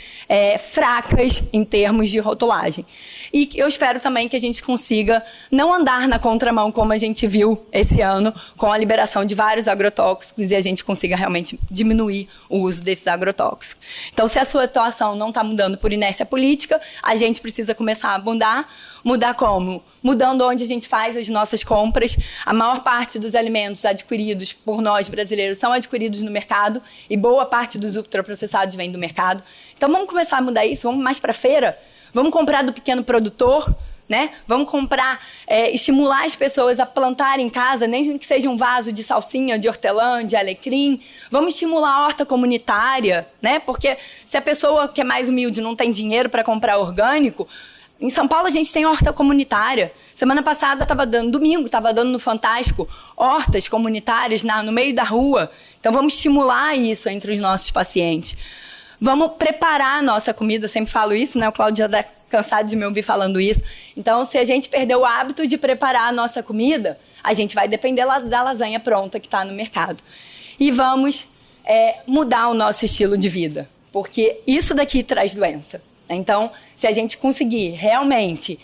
fracas em termos de rotulagem. E eu espero também que a gente consiga não andar na contramão, como a gente viu esse ano, com a liberação de vários agrotóxicos, e a gente consiga realmente diminuir o uso desses agrotóxicos. Então, se a sua atuação não está mudando por inércia política, a gente precisa começar a mudar. Mudar como? Mudando onde a gente faz as nossas compras. A maior parte dos alimentos adquiridos por nós brasileiros são adquiridos no mercado e boa parte dos ultraprocessados vem do mercado. Então vamos começar a mudar isso, vamos mais para a feira, vamos comprar do pequeno produtor, né? Vamos comprar, estimular as pessoas a plantar em casa, nem que seja um vaso de salsinha, de hortelã, de alecrim. Vamos estimular a horta comunitária, né? Porque se a pessoa que é mais humilde não tem dinheiro para comprar orgânico, em São Paulo a gente tem horta comunitária. Semana passada domingo estava dando no Fantástico, hortas comunitárias no meio da rua. Então vamos estimular isso entre os nossos pacientes. Vamos preparar a nossa comida, sempre falo isso, né? O Cláudio já está cansado de me ouvir falando isso. Então, se a gente perder o hábito de preparar a nossa comida, a gente vai depender da lasanha pronta que está no mercado. E vamos mudar o nosso estilo de vida, porque isso daqui traz doença. Então, se a gente conseguir realmente,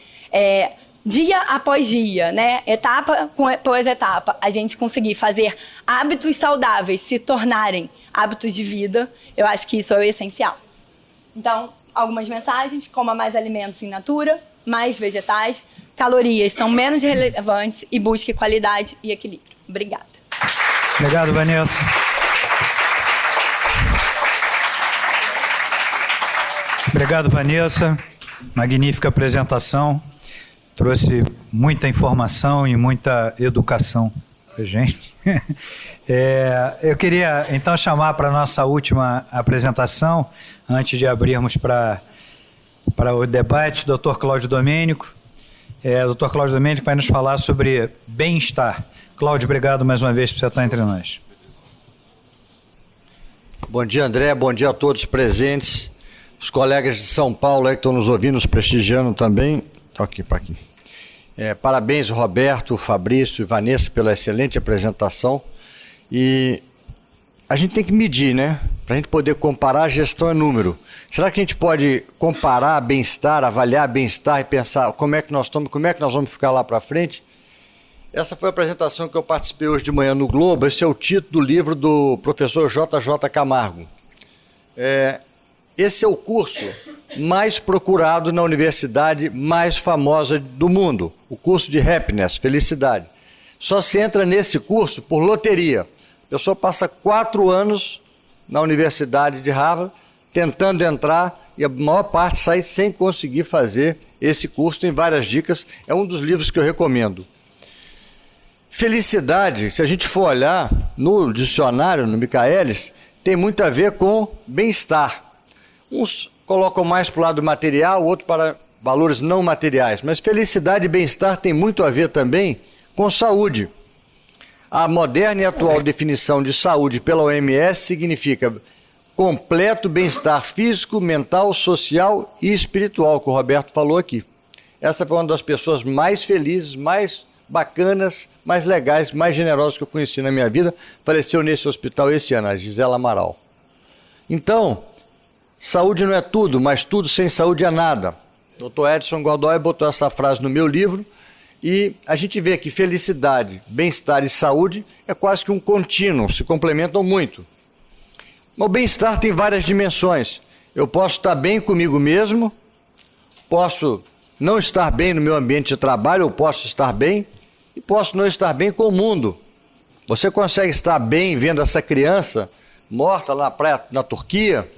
dia após dia, né, etapa após etapa, a gente conseguir fazer hábitos saudáveis se tornarem hábitos de vida, eu acho que isso é o essencial. Então, algumas mensagens: coma mais alimentos in natura, mais vegetais, calorias são menos relevantes e busque qualidade e equilíbrio. Obrigada. Obrigado, Vanessa. Obrigado, Vanessa. Magnífica apresentação. trouxe muita informação e muita educação para a gente. Eu queria então chamar para a nossa última apresentação, antes de abrirmos para o debate, o Dr. Cláudio Domênico. O Dr. Cláudio Domênico vai nos falar sobre bem-estar. Cláudio, obrigado mais uma vez por você estar entre nós. Bom dia, André. Bom dia a todos presentes. Os colegas de São Paulo que estão nos ouvindo, nos prestigiando também. Aqui, para aqui. Parabéns, Roberto, Fabrício e Vanessa, pela excelente apresentação. E a gente tem que medir, né? Para a gente poder comparar, gestão é número. Será que a gente pode comparar bem-estar, avaliar bem-estar e pensar como é que nós estamos, como é que nós vamos ficar lá para frente? Essa foi a apresentação que eu participei hoje de manhã no Globo. Esse é o título do livro do professor J.J. Camargo. Esse é o curso mais procurado na universidade mais famosa do mundo, o curso de Happiness, Felicidade. Só se entra nesse curso por loteria. A pessoa passa 4 anos na Universidade de Harvard tentando entrar e a maior parte sai sem conseguir fazer esse curso. Tem várias dicas, é um dos livros que eu recomendo. Felicidade, se a gente for olhar no dicionário, no Michaelis, tem muito a ver com bem-estar. Uns colocam mais para o lado material, outros para valores não materiais. Mas felicidade e bem-estar tem muito a ver também com saúde. A moderna e atual definição de saúde pela OMS significa completo bem-estar físico, mental, social e espiritual, que o Roberto falou aqui. Essa foi uma das pessoas mais felizes, mais bacanas, mais legais, mais generosas que eu conheci na minha vida. Faleceu nesse hospital esse ano, a Gisela Amaral. Então, saúde não é tudo, mas tudo sem saúde é nada. O Dr. Edson Godoy botou essa frase no meu livro e a gente vê que felicidade, bem-estar e saúde é quase que um contínuo, se complementam muito. O bem-estar tem várias dimensões. Eu posso estar bem comigo mesmo, posso não estar bem no meu ambiente de trabalho, eu posso estar bem e posso não estar bem com o mundo. Você consegue estar bem vendo essa criança morta lá na praia, na Turquia?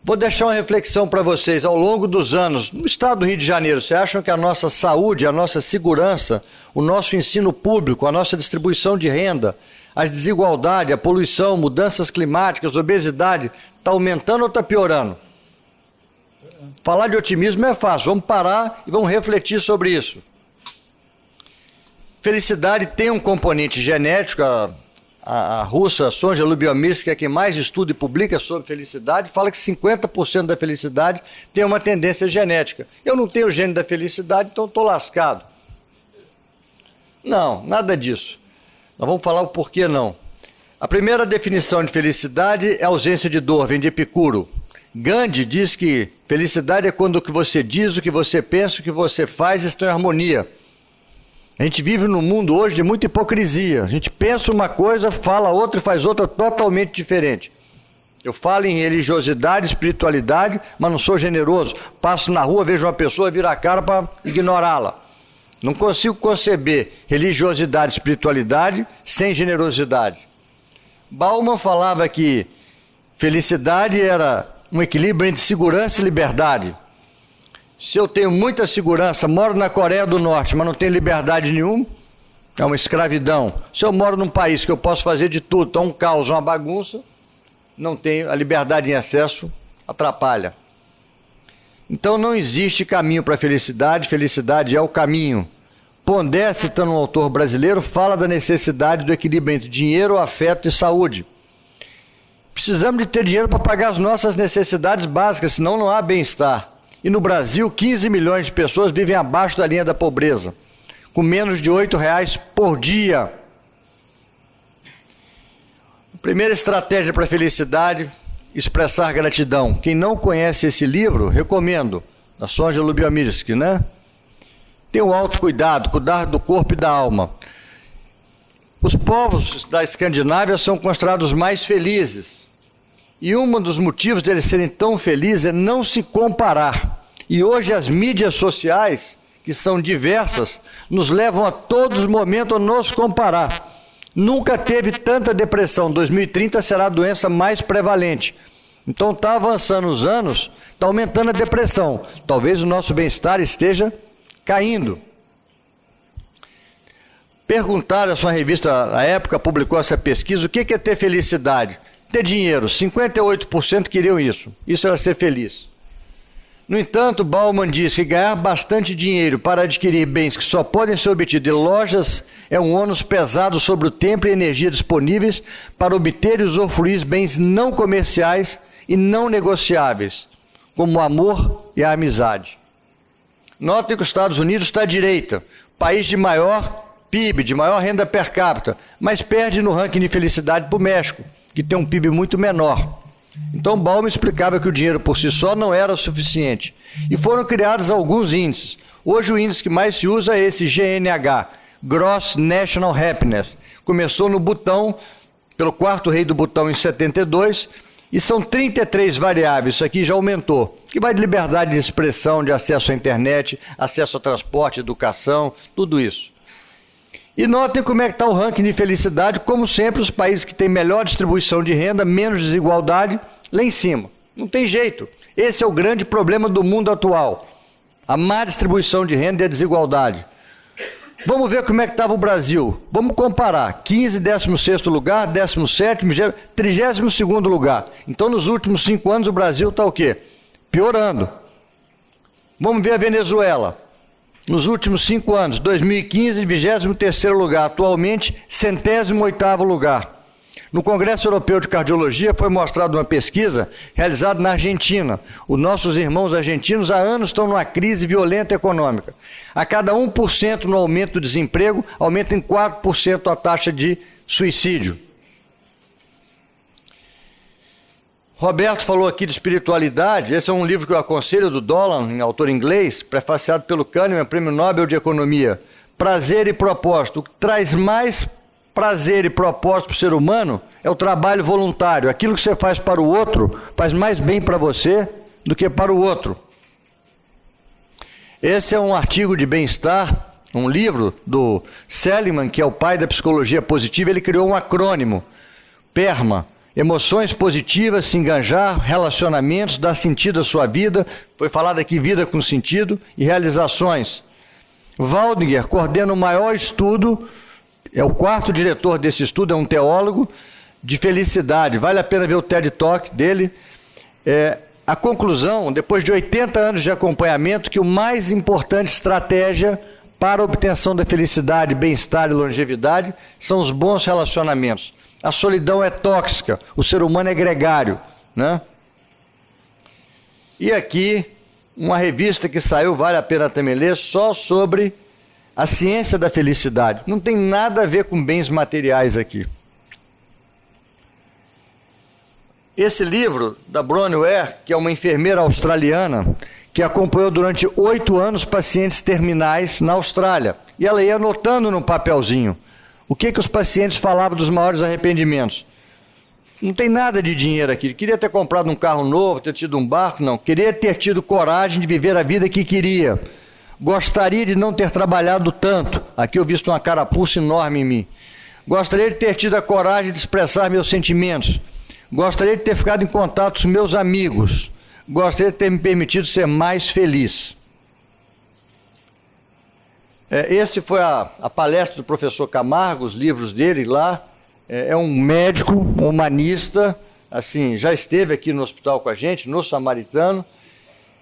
Vou deixar uma reflexão para vocês. Ao longo dos anos, no estado do Rio de Janeiro, vocês acham que a nossa saúde, a nossa segurança, o nosso ensino público, a nossa distribuição de renda, a desigualdade, a poluição, mudanças climáticas, obesidade, está aumentando ou está piorando? Falar de otimismo é fácil, vamos parar e vamos refletir sobre isso. Felicidade tem um componente genético, a russa Sonja Lyubomirsky, que é quem mais estuda e publica sobre felicidade, fala que 50% da felicidade tem uma tendência genética. Eu não tenho o gene da felicidade, então estou lascado. Não, nada disso. Nós vamos falar o porquê não. A primeira definição de felicidade é ausência de dor, vem de Epicuro. Gandhi diz que felicidade é quando o que você diz, o que você pensa, o que você faz estão em harmonia. A gente vive num mundo hoje de muita hipocrisia. A gente pensa uma coisa, fala outra e faz outra totalmente diferente. Eu falo em religiosidade, espiritualidade, mas não sou generoso. Passo na rua, vejo uma pessoa, viro a cara para ignorá-la. Não consigo conceber religiosidade, espiritualidade sem generosidade. Bauman falava que felicidade era um equilíbrio entre segurança e liberdade. Se eu tenho muita segurança, moro na Coreia do Norte, mas não tenho liberdade nenhuma, é uma escravidão. Se eu moro num país que eu posso fazer de tudo, então um caos, uma bagunça, não tenho a liberdade em excesso, atrapalha. Então não existe caminho para a felicidade, felicidade é o caminho. Pondé, citando um autor brasileiro, fala da necessidade do equilíbrio entre dinheiro, afeto e saúde. Precisamos de ter dinheiro para pagar as nossas necessidades básicas, senão não há bem-estar. E no Brasil, 15 milhões de pessoas vivem abaixo da linha da pobreza, com menos de R$8 por dia. A primeira estratégia para a felicidade, expressar gratidão. Quem não conhece esse livro, recomendo, da Sonja Lyubomirsky, né? Tem o autocuidado, cuidar do corpo e da alma. Os povos da Escandinávia são considerados mais felizes. E um dos motivos deles serem tão felizes é não se comparar. E hoje as mídias sociais, que são diversas, nos levam a todos os momentos a nos comparar. Nunca teve tanta depressão. 2030 será a doença mais prevalente. Então está avançando os anos, está aumentando a depressão. Talvez o nosso bem-estar esteja caindo. Perguntaram, a sua revista, na época, publicou essa pesquisa, o que é ter felicidade? Ter dinheiro. 58% queriam isso. Isso era ser feliz. No entanto, Bauman diz que ganhar bastante dinheiro para adquirir bens que só podem ser obtidos de lojas é um ônus pesado sobre o tempo e energia disponíveis para obter e usufruir bens não comerciais e não negociáveis, como o amor e a amizade. Notem que os Estados Unidos está à direita, país de maior PIB, de maior renda per capita, mas perde no ranking de felicidade para o México, que tem um PIB muito menor. Então, Bauman explicava que o dinheiro por si só não era suficiente. E foram criados alguns índices. Hoje, o índice que mais se usa é esse GNH, Gross National Happiness. Começou no Butão, pelo quarto rei do Butão em 72, e são 33 variáveis, isso aqui já aumentou, que vai de liberdade de expressão, de acesso à internet, acesso ao transporte, educação, tudo isso. E notem como é que está o ranking de felicidade, como sempre, os países que têm melhor distribuição de renda, menos desigualdade, lá em cima. Não tem jeito. Esse é o grande problema do mundo atual. A má distribuição de renda e a desigualdade. Vamos ver como é que estava o Brasil. Vamos comparar. 15, 16º lugar, 17º, 32º lugar. Então, nos últimos 5 anos, o Brasil está o quê? Piorando. Vamos ver a Venezuela. Nos últimos 5 anos, 2015, 23º lugar, atualmente 108º lugar. No Congresso Europeu de Cardiologia foi mostrada uma pesquisa realizada na Argentina. Os nossos irmãos argentinos há anos estão numa crise violenta econômica. A cada 1% no aumento do desemprego, aumenta em 4% a taxa de suicídio. Roberto falou aqui de espiritualidade. Esse é um livro que eu aconselho, do Dolan, autor inglês, prefaciado pelo Kahneman, Prêmio Nobel de Economia. Prazer e propósito. O que traz mais prazer e propósito para o ser humano é o trabalho voluntário. Aquilo que você faz para o outro faz mais bem para você do que para o outro. Esse é um artigo de bem-estar, um livro do Seligman, que é o pai da psicologia positiva. Ele criou um acrônimo, PERMA. Emoções positivas, se enganjar, relacionamentos, dar sentido à sua vida. Foi falado aqui vida com sentido e realizações. Waldinger coordena o maior estudo, é o 4º diretor desse estudo, é um teólogo, de felicidade. Vale a pena ver o TED Talk dele. A conclusão, depois de 80 anos de acompanhamento, que o mais importante estratégia para a obtenção da felicidade, bem-estar e longevidade são os bons relacionamentos. A solidão é tóxica, o ser humano é gregário, né? E aqui, uma revista que saiu, vale a pena também ler, só sobre a ciência da felicidade. Não tem nada a ver com bens materiais aqui. Esse livro, da Bronnie Ware, que é uma enfermeira australiana, que acompanhou durante 8 anos pacientes terminais na Austrália. E ela ia anotando no papelzinho o que os pacientes falavam dos maiores arrependimentos. Não tem nada de dinheiro aqui. Queria ter comprado um carro novo, ter tido um barco, não. Queria ter tido coragem de viver a vida que queria. Gostaria de não ter trabalhado tanto. Aqui eu visto uma carapuça enorme em mim. Gostaria de ter tido a coragem de expressar meus sentimentos. Gostaria de ter ficado em contato com meus amigos. Gostaria de ter me permitido ser mais feliz. Esse foi a palestra do professor Camargo, os livros dele lá. É um médico, humanista, assim, já esteve aqui no hospital com a gente, no Samaritano.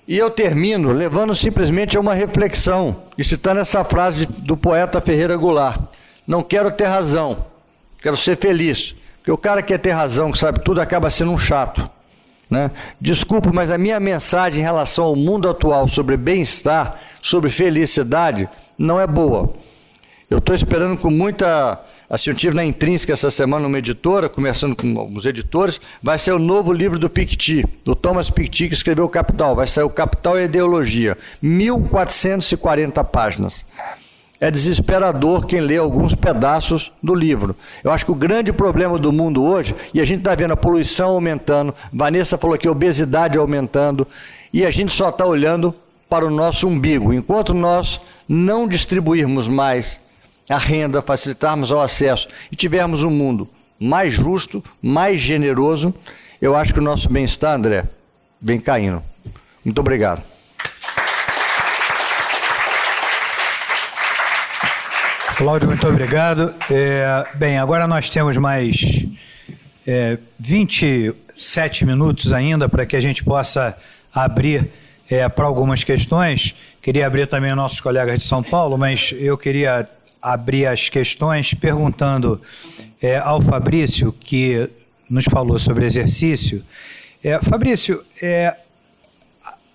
E eu termino levando simplesmente a uma reflexão, e citando essa frase do poeta Ferreira Goulart: não quero ter razão, quero ser feliz. Porque o cara que quer ter razão, que sabe tudo, acaba sendo um chato, né? Desculpa, mas a minha mensagem em relação ao mundo atual sobre bem-estar, sobre felicidade, não é boa. Eu estou esperando com muita... Assim, eu estive na Intrínseca essa semana numa editora, conversando com alguns editores. Vai sair o novo livro do Piketty, do Thomas Piketty, que escreveu o Capital. Vai sair o Capital e a Ideologia, 1440 páginas. É desesperador quem lê alguns pedaços do livro. Eu acho que o grande problema do mundo hoje, e a gente está vendo a poluição aumentando, Vanessa falou que a obesidade aumentando, e a gente só está olhando para o nosso umbigo. Enquanto nós não distribuirmos mais a renda, facilitarmos o acesso e tivermos um mundo mais justo, mais generoso, eu acho que o nosso bem-estar, André, vem caindo. Muito obrigado. Cláudio, muito obrigado. Bem, agora nós temos mais 27 minutos ainda para que a gente possa abrir para algumas questões. Queria abrir também aos nossos colegas de São Paulo, mas eu queria abrir as questões perguntando ao Fabrício, que nos falou sobre exercício. Fabrício,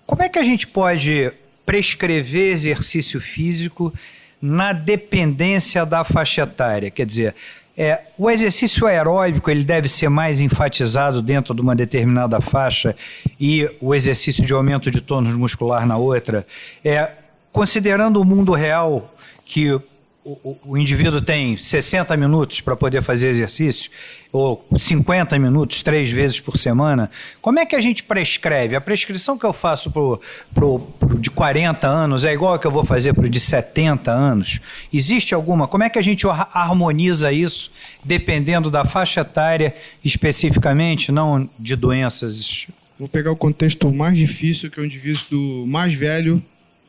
como é que a gente pode prescrever exercício físico na dependência da faixa etária? Quer dizer, o exercício aeróbico ele deve ser mais enfatizado dentro de uma determinada faixa e o exercício de aumento de tônus muscular na outra. Considerando o mundo real, que o indivíduo tem 60 minutos para poder fazer exercício, ou 50 minutos, 3 vezes por semana, como é que a gente prescreve? A prescrição que eu faço pro de 40 anos é igual a que eu vou fazer para o de 70 anos? Existe alguma? Como é que a gente harmoniza isso, dependendo da faixa etária especificamente, não de doenças? Vou pegar o contexto mais difícil, que é o indivíduo mais velho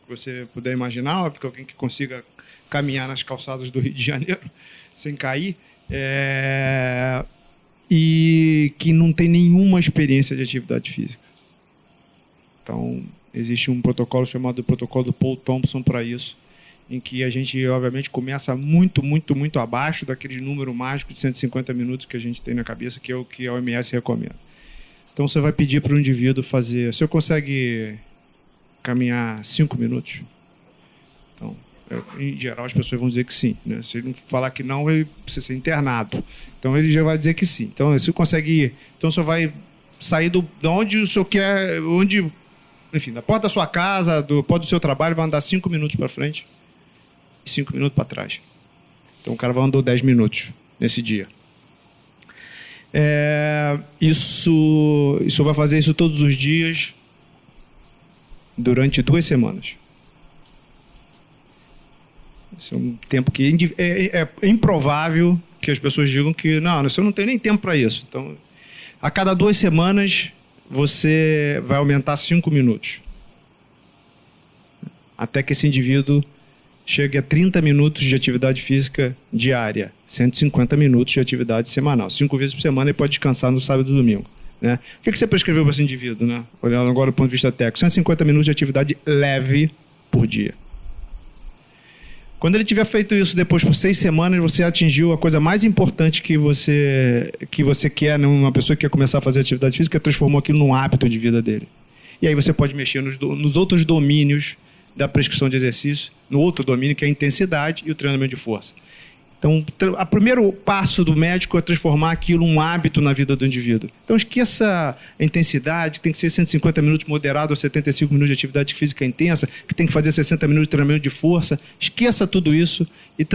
que você puder imaginar, óbvio que alguém que consiga caminhar nas calçadas do Rio de Janeiro sem cair, e que não tem nenhuma experiência de atividade física. Então, existe um protocolo chamado protocolo do Paul Thompson para isso, em que a gente, obviamente, começa muito, muito, muito abaixo daquele número mágico de 150 minutos que a gente tem na cabeça, que é o que a OMS recomenda. Então, você vai pedir para o indivíduo fazer... O senhor consegue caminhar 5 minutos? Então, em geral, as pessoas vão dizer que sim, né? Se ele não falar que não, ele precisa ser internado. Então, ele já vai dizer que sim. Então, se consegue ir... Então, o senhor vai sair de onde o senhor quer... Enfim, da porta da sua casa, da porta do seu trabalho, vai andar 5 minutos para frente e 5 minutos para trás. Então, o cara vai andar 10 minutos nesse dia. Isso vai fazer isso todos os dias durante 2 semanas. Esse é um tempo que é improvável que as pessoas digam que não, você não tem nem tempo para isso. Então, a cada 2 semanas, você vai aumentar 5 minutos. Até que esse indivíduo chegue a 30 minutos de atividade física diária, 150 minutos de atividade semanal. 5 vezes por semana ele pode descansar no sábado e domingo. Né? O que você prescreveu para esse indivíduo? Né? Olhando agora do ponto de vista técnico, 150 minutos de atividade leve por dia. Quando ele tiver feito isso depois por 6 semanas, você atingiu a coisa mais importante que você quer, né? Uma pessoa que quer começar a fazer atividade física, transformou aquilo num hábito de vida dele. E aí você pode mexer nos outros domínios da prescrição de exercício, no outro domínio, que é a intensidade e o treinamento de força. Então, o primeiro passo do médico é transformar aquilo um hábito na vida do indivíduo. Então, esqueça a intensidade, tem que ser 150 minutos moderado ou 75 minutos de atividade física intensa, que tem que fazer 60 minutos de treinamento de força. Esqueça tudo isso e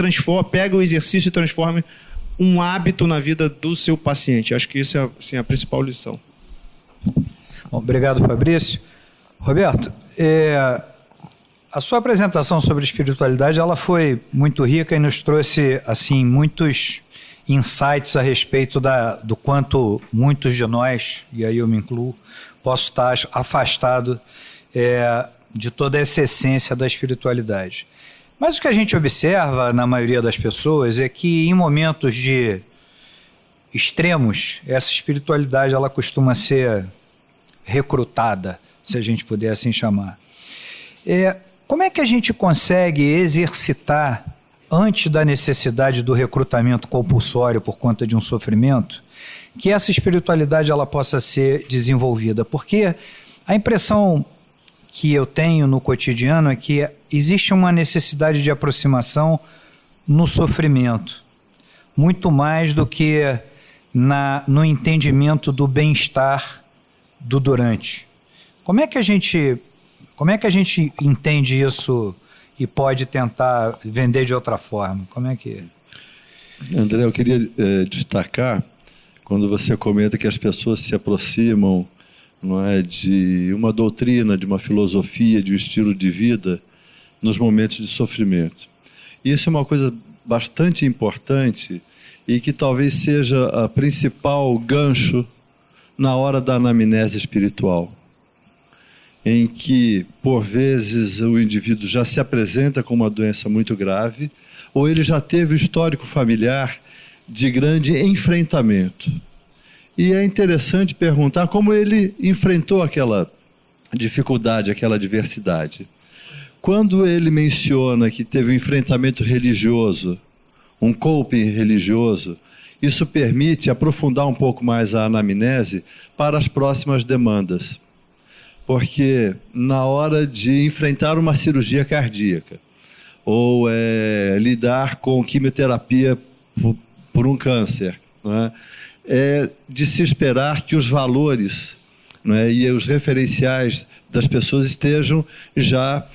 pega o exercício e transforme um hábito na vida do seu paciente. Acho que isso é assim, a principal lição. Bom, obrigado, Fabrício. Roberto, a sua apresentação sobre espiritualidade ela foi muito rica e nos trouxe assim, muitos insights a respeito do quanto muitos de nós, e aí eu me incluo, posso estar afastado de toda essa essência da espiritualidade. Mas o que a gente observa na maioria das pessoas é que em momentos de extremos, essa espiritualidade ela costuma ser recrutada, se a gente puder assim chamar. Como é que a gente consegue exercitar, antes da necessidade do recrutamento compulsório por conta de um sofrimento, que essa espiritualidade ela possa ser desenvolvida? Porque a impressão que eu tenho no cotidiano é que existe uma necessidade de aproximação no sofrimento, muito mais do que no entendimento do bem-estar do durante. Como é que a gente entende isso e pode tentar vender de outra forma? Como é que... André, eu queria destacar, quando você comenta que as pessoas se aproximam, não é, de uma doutrina, de uma filosofia, de um estilo de vida, nos momentos de sofrimento. E isso é uma coisa bastante importante e que talvez seja a principal gancho na hora da anamnese espiritual. em que, por vezes, o indivíduo já se apresenta com uma doença muito grave, ou ele já teve um histórico familiar de grande enfrentamento. E é interessante perguntar como ele enfrentou aquela dificuldade, aquela adversidade. Quando ele menciona que teve um enfrentamento religioso, um coping religioso, isso permite aprofundar um pouco mais a anamnese para as próximas demandas. Porque na hora de enfrentar uma cirurgia cardíaca, ou lidar com quimioterapia por um câncer, né, é de se esperar que os valores, né, e os referenciais das pessoas estejam já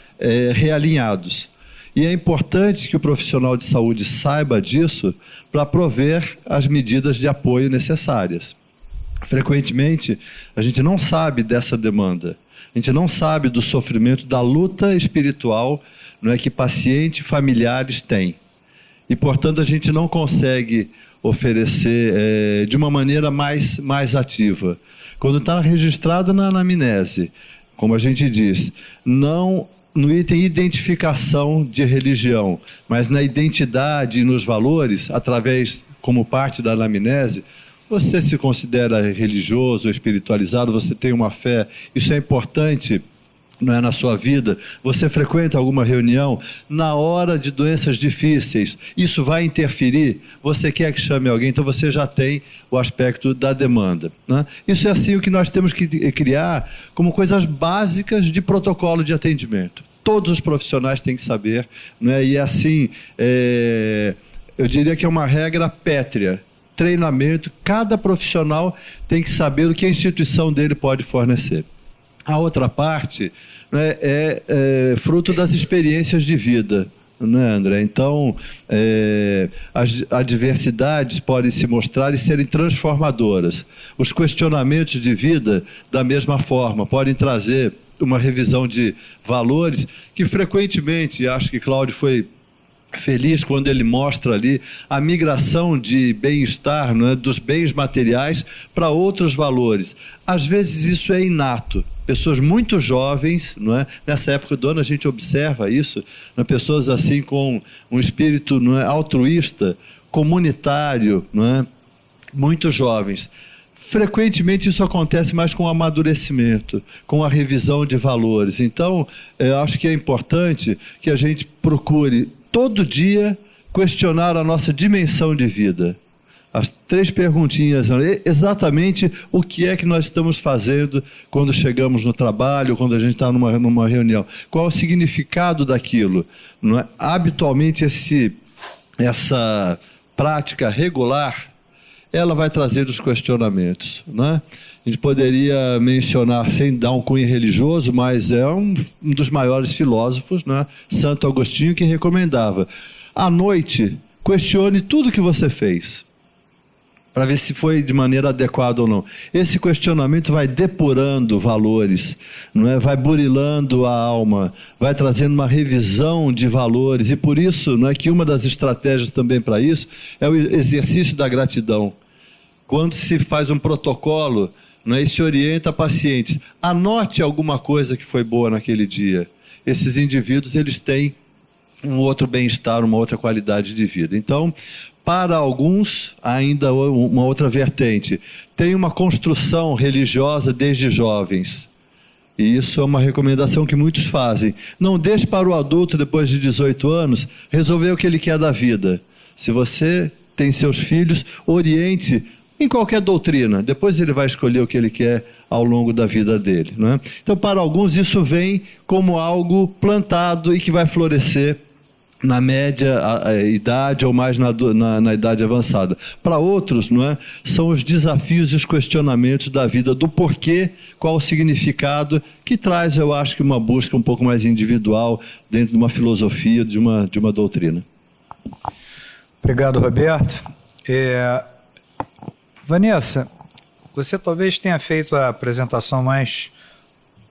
realinhados. E é importante que o profissional de saúde saiba disso para prover as medidas de apoio necessárias. Frequentemente, a gente não sabe dessa demanda. A gente não sabe do sofrimento, da luta espiritual, não é, que paciente e familiares têm. E, portanto, a gente não consegue oferecer de uma maneira mais ativa. Quando está registrado na anamnese, como a gente diz, não no item identificação de religião, mas na identidade e nos valores, como parte da anamnese, você se considera religioso ou espiritualizado, você tem uma fé, isso é importante, não é, na sua vida, você frequenta alguma reunião, na hora de doenças difíceis, isso vai interferir, você quer que chame alguém, então você já tem o aspecto da demanda, né? Isso é assim o que nós temos que criar como coisas básicas de protocolo de atendimento. Todos os profissionais têm que saber, né? E assim, eu diria que é uma regra pétrea, treinamento, cada profissional tem que saber o que a instituição dele pode fornecer. A outra parte, né, é fruto das experiências de vida, né, André? Então, as adversidades podem se mostrar e serem transformadoras. Os questionamentos de vida, da mesma forma, podem trazer uma revisão de valores que frequentemente, acho que Cláudio foi feliz quando ele mostra ali a migração de bem-estar, não é, dos bens materiais para outros valores. Às vezes isso é inato. Pessoas muito jovens, não é? Nessa época do ano a gente observa isso, né? Pessoas assim com um espírito, não é, altruísta, comunitário, não é? Muito jovens. Frequentemente isso acontece mais com o amadurecimento, com a revisão de valores. Então, eu acho que é importante que a gente procure todo dia questionar a nossa dimensão de vida. As 3 perguntinhas, exatamente o que é que nós estamos fazendo quando chegamos no trabalho, quando a gente está numa reunião. Qual é o significado daquilo? Não é? Habitualmente, essa prática regular, ela vai trazer os questionamentos, né? A gente poderia mencionar, sem dar um cunho religioso, mas é um dos maiores filósofos, né? Santo Agostinho, que recomendava: à noite, questione tudo que você fez, para ver se foi de maneira adequada ou não. Esse questionamento vai depurando valores, não é? Vai burilando a alma, vai trazendo uma revisão de valores, e por isso, não é, que uma das estratégias também para isso é o exercício da gratidão. Quando se faz um protocolo, não é, e se orienta pacientes, anote alguma coisa que foi boa naquele dia. Esses indivíduos, eles têm um outro bem-estar, uma outra qualidade de vida. Então, para alguns, ainda uma outra vertente, tem uma construção religiosa desde jovens. E isso é uma recomendação que muitos fazem. Não deixe para o adulto, depois de 18 anos, resolver o que ele quer da vida. Se você tem seus filhos, oriente em qualquer doutrina, depois ele vai escolher o que ele quer ao longo da vida dele, não é? Então, para alguns, isso vem como algo plantado e que vai florescer na média idade ou mais na idade avançada. Para outros, não é, são os desafios e os questionamentos da vida, do porquê, qual o significado, que traz, eu acho, que uma busca um pouco mais individual dentro de uma filosofia, de uma doutrina. Obrigado, Roberto. Vanessa, você talvez tenha feito a apresentação mais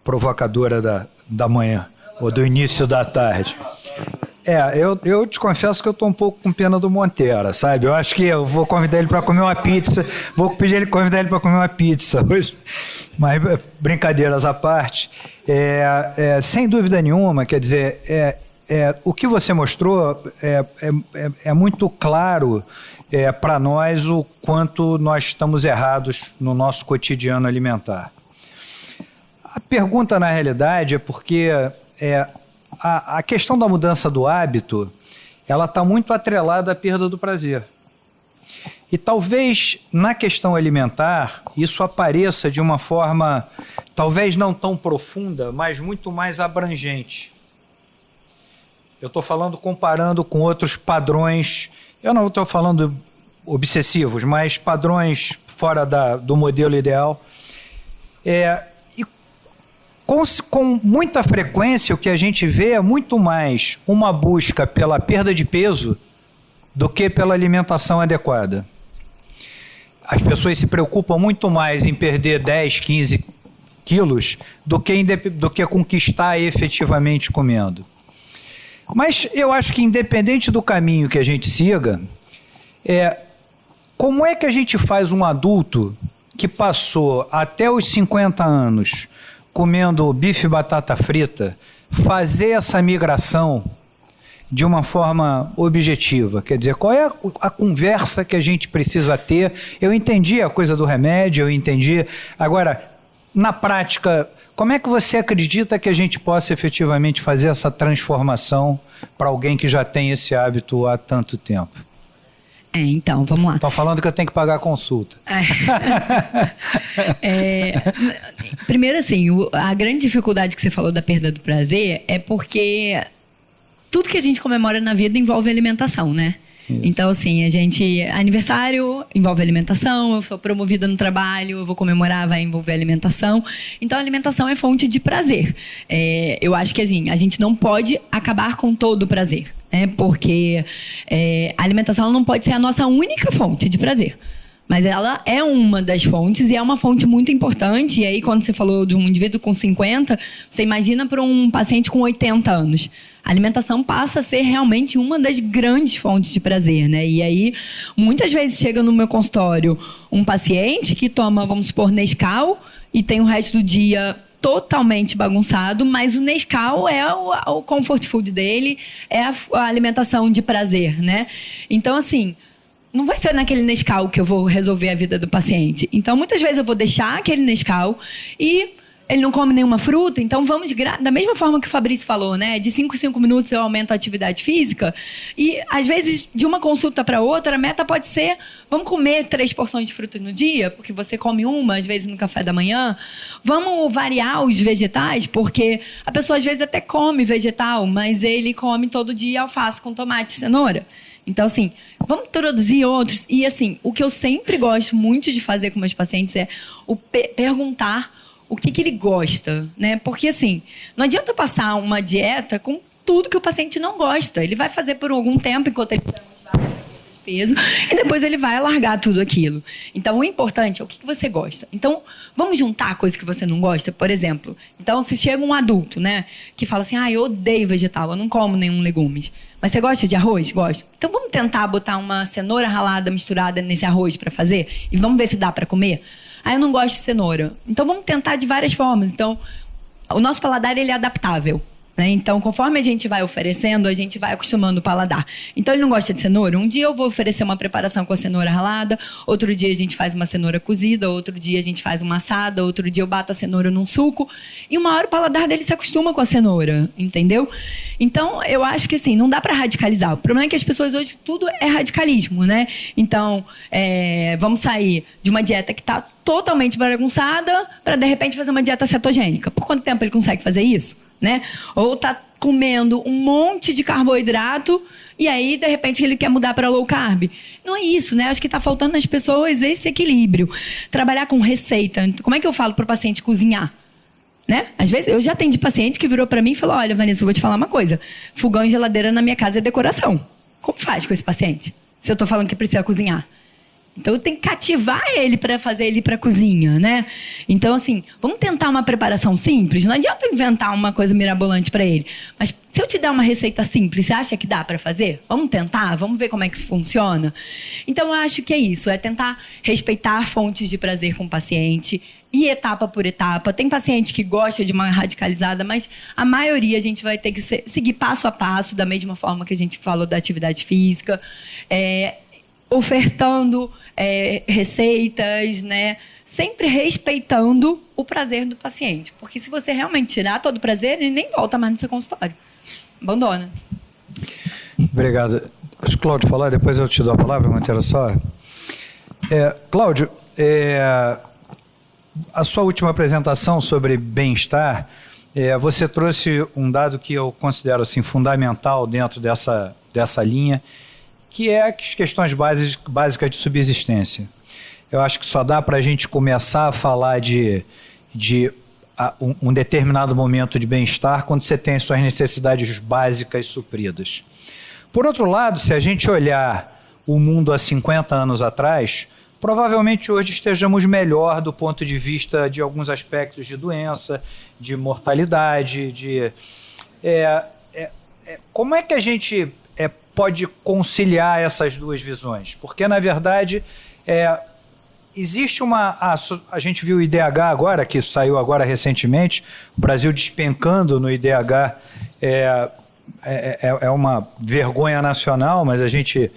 provocadora da manhã, ou do início da tarde. Eu te confesso que eu estou um pouco com pena do Monteiro, sabe? Eu acho que eu vou convidar ele para comer uma pizza, vou pedir ele convidar ele para comer uma pizza hoje. Mas, brincadeiras à parte, Sem dúvida nenhuma, quer dizer, o que você mostrou é muito claro para nós o quanto nós estamos errados no nosso cotidiano alimentar. A pergunta, na realidade, é porque a questão da mudança do hábito, ela está muito atrelada à perda do prazer. E talvez, na questão alimentar, isso apareça de uma forma, talvez não tão profunda, mas muito mais abrangente. Eu estou falando comparando com outros padrões, eu não estou falando obsessivos, mas padrões fora do modelo ideal. E com muita frequência, o que a gente vê é muito mais uma busca pela perda de peso do que pela alimentação adequada. As pessoas se preocupam muito mais em perder 10, 15 quilos do que conquistar efetivamente comendo. Mas eu acho que independente do caminho que a gente siga, como é que a gente faz um adulto que passou até os 50 anos comendo bife e batata frita, fazer essa migração de uma forma objetiva? Quer dizer, qual é a conversa que a gente precisa ter? Eu entendi a coisa do remédio, eu entendi. Agora, na prática, como é que você acredita que a gente possa efetivamente fazer essa transformação para alguém que já tem esse hábito há tanto tempo? Então, vamos lá. Estão falando que eu tenho que pagar a consulta. Primeiro, assim, a grande dificuldade que você falou da perda do prazer é porque tudo que a gente comemora na vida envolve alimentação, né? Isso. Então, assim, aniversário envolve alimentação, eu sou promovida no trabalho, eu vou comemorar, vai envolver alimentação. Então, a alimentação é fonte de prazer. Eu acho que, assim, a gente não pode acabar com todo o prazer, né? Porque a alimentação não pode ser a nossa única fonte de prazer. Mas ela é uma das fontes e é uma fonte muito importante. E aí, quando você falou de um indivíduo com 50, você imagina para um paciente com 80 anos. A alimentação passa a ser realmente uma das grandes fontes de prazer, né? E aí, muitas vezes chega no meu consultório um paciente que toma, vamos supor, Nescau e tem o resto do dia totalmente bagunçado, mas o Nescau é o comfort food dele, é a alimentação de prazer, né? Então, assim, não vai ser naquele Nescau que eu vou resolver a vida do paciente. Então, muitas vezes eu vou deixar aquele Nescau e ele não come nenhuma fruta, então vamos da mesma forma que o Fabrício falou, né? De 5 em 5 minutos eu aumento a atividade física e, às vezes, de uma consulta para outra, a meta pode ser, vamos comer 3 porções de fruta no dia, porque você come uma, às vezes, no café da manhã. Vamos variar os vegetais, porque a pessoa, às vezes, até come vegetal, mas ele come todo dia alface com tomate e cenoura. Então, assim, vamos introduzir outros. E, assim, o que eu sempre gosto muito de fazer com meus pacientes é perguntar o que ele gosta, né? Porque, assim, não adianta passar uma dieta com tudo que o paciente não gosta. Ele vai fazer por algum tempo, enquanto ele está motivado para perda de peso, e depois ele vai largar tudo aquilo. Então, o importante é o que você gosta. Então, vamos juntar coisas que você não gosta? Por exemplo, então, se chega um adulto, né, que fala assim, eu odeio vegetal, eu não como nenhum legumes. Mas você gosta de arroz? Gosto. Então, vamos tentar botar uma cenoura ralada misturada nesse arroz para fazer? E vamos ver se dá para comer? Eu não gosto de cenoura. Então, vamos tentar de várias formas. Então, o nosso paladar, ele é adaptável, né? Então, conforme a gente vai oferecendo, a gente vai acostumando o paladar. Então, ele não gosta de cenoura? Um dia eu vou oferecer uma preparação com a cenoura ralada, outro dia a gente faz uma cenoura cozida, outro dia a gente faz uma assada, outro dia eu bato a cenoura num suco. E uma hora o paladar dele se acostuma com a cenoura, entendeu? Então, eu acho que, assim, não dá para radicalizar. O problema é que as pessoas hoje, tudo é radicalismo, né? Então, vamos sair de uma dieta que está totalmente bagunçada para, de repente, fazer uma dieta cetogênica. Por quanto tempo ele consegue fazer isso? Né? Ou tá comendo um monte de carboidrato e aí, de repente, ele quer mudar para low carb. Não é isso, né? Acho que tá faltando nas pessoas esse equilíbrio. Trabalhar com receita. Como é que eu falo pro paciente cozinhar? Né? Às vezes, eu já atendi paciente que virou para mim e falou, olha, Vanessa, eu vou te falar uma coisa. Fogão e geladeira na minha casa é decoração. Como faz com esse paciente? Se eu tô falando que precisa cozinhar. Então, eu tenho que cativar ele para fazer ele ir para a cozinha, né? Então, assim, vamos tentar uma preparação simples. Não adianta eu inventar uma coisa mirabolante para ele. Mas se eu te der uma receita simples, você acha que dá para fazer? Vamos tentar? Vamos ver como é que funciona? Então, eu acho que é isso. É tentar respeitar fontes de prazer com o paciente ir etapa por etapa. Tem paciente que gosta de uma radicalizada, mas a maioria a gente vai ter que seguir passo a passo, da mesma forma que a gente falou da atividade física, ofertando receitas, né? Sempre respeitando o prazer do paciente. Porque se você realmente tirar todo o prazer, ele nem volta mais no seu consultório. Abandona. Obrigado. Acho que o Cláudio falar, depois eu te dou a palavra, Monteiro, só. Cláudio, a sua última apresentação sobre bem-estar, você trouxe um dado que eu considero assim, fundamental dentro dessa linha, que é as questões básicas de subsistência. Eu acho que só dá para a gente começar a falar de um determinado momento de bem-estar quando você tem as suas necessidades básicas supridas. Por outro lado, se a gente olhar o mundo há 50 anos atrás, provavelmente hoje estejamos melhor do ponto de vista de alguns aspectos de doença, de mortalidade, como é que a gente pode conciliar essas duas visões? Porque, na verdade, existe a gente viu o IDH agora, que saiu agora recentemente, o Brasil despencando no IDH, é uma vergonha nacional, mas a gente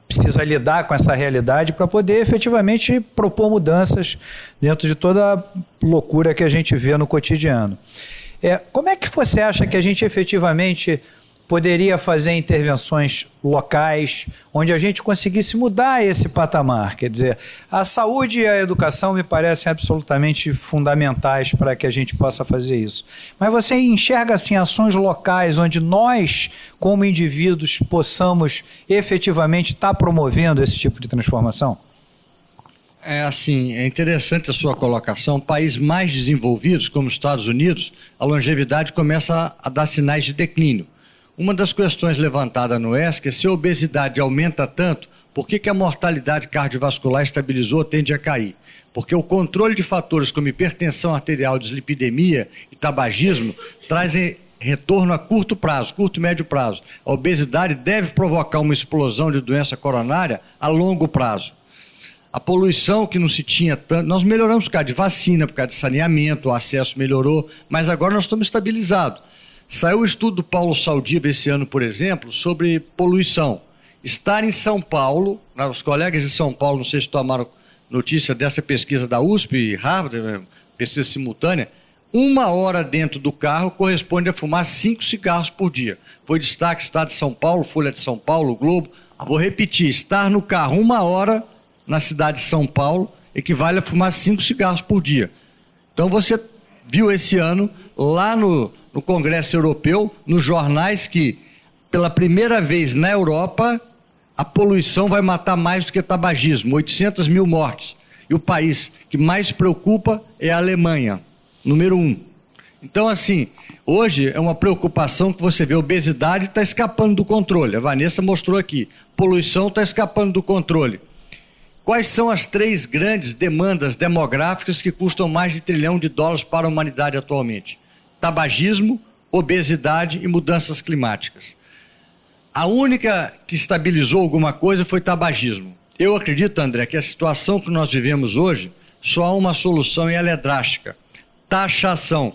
precisa lidar com essa realidade para poder efetivamente propor mudanças dentro de toda a loucura que a gente vê no cotidiano. Como é que você acha que a gente efetivamente poderia fazer intervenções locais onde a gente conseguisse mudar esse patamar? Quer dizer, a saúde e a educação me parecem absolutamente fundamentais para que a gente possa fazer isso. Mas você enxerga assim, ações locais onde nós, como indivíduos, possamos efetivamente estar promovendo esse tipo de transformação? É interessante a sua colocação. Países mais desenvolvidos, como os Estados Unidos, a longevidade começa a dar sinais de declínio. Uma das questões levantadas no ESC é se a obesidade aumenta tanto, por que a mortalidade cardiovascular estabilizou tende a cair? Porque o controle de fatores como hipertensão arterial, dislipidemia e tabagismo trazem retorno a curto prazo, curto e médio prazo. A obesidade deve provocar uma explosão de doença coronária a longo prazo. A poluição que não se tinha tanto, nós melhoramos por causa de vacina, por causa de saneamento, o acesso melhorou, mas agora nós estamos estabilizados. Saiu o estudo do Paulo Saldiva esse ano, por exemplo, sobre poluição. Estar em São Paulo, os colegas de São Paulo, não sei se tomaram notícia dessa pesquisa da USP e Harvard, pesquisa simultânea, 1 hora dentro do carro corresponde a fumar 5 cigarros por dia. Foi destaque Estado de São Paulo, Folha de São Paulo, Globo. Vou repetir, estar no carro 1 hora na cidade de São Paulo equivale a fumar 5 cigarros por dia. Então você viu esse ano, lá no Congresso Europeu, nos jornais, que pela primeira vez na Europa a poluição vai matar mais do que tabagismo, 800 mil mortes. E o país que mais preocupa é a Alemanha, número 1. Então, hoje é uma preocupação que você vê, a obesidade está escapando do controle, a Vanessa mostrou aqui, poluição está escapando do controle. Quais são as 3 grandes demandas demográficas que custam mais de $1 trilhão para a humanidade atualmente? Tabagismo, obesidade e mudanças climáticas. A única que estabilizou alguma coisa foi tabagismo. Eu acredito, André, que a situação que nós vivemos hoje, só há uma solução e ela é drástica. Taxação.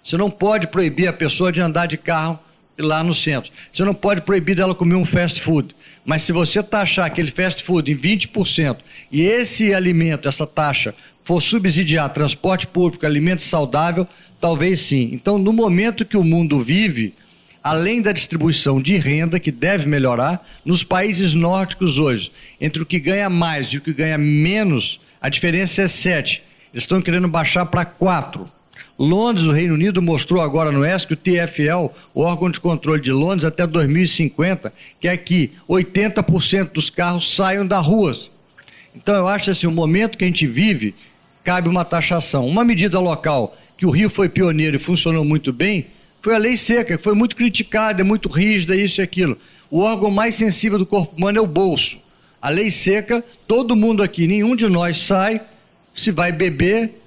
Você não pode proibir a pessoa de andar de carro lá no centro. Você não pode proibir dela comer um fast food. Mas se você taxar aquele fast food em 20% e esse alimento, essa taxa, for subsidiar transporte público, alimento saudável, talvez sim. Então, no momento que o mundo vive, além da distribuição de renda, que deve melhorar, nos países nórdicos hoje, entre o que ganha mais e o que ganha menos, a diferença é 7. Eles estão querendo baixar para 4. Londres, o Reino Unido, mostrou agora no ESC, o TfL, o órgão de controle de Londres, até 2050, que é que 80% dos carros saiam das ruas. Então eu acho o momento que a gente vive, cabe uma taxação. Uma medida local, que o Rio foi pioneiro e funcionou muito bem, foi a lei seca, que foi muito criticada, é muito rígida, isso e aquilo. O órgão mais sensível do corpo humano é o bolso. A lei seca, todo mundo aqui, nenhum de nós sai, se vai beber,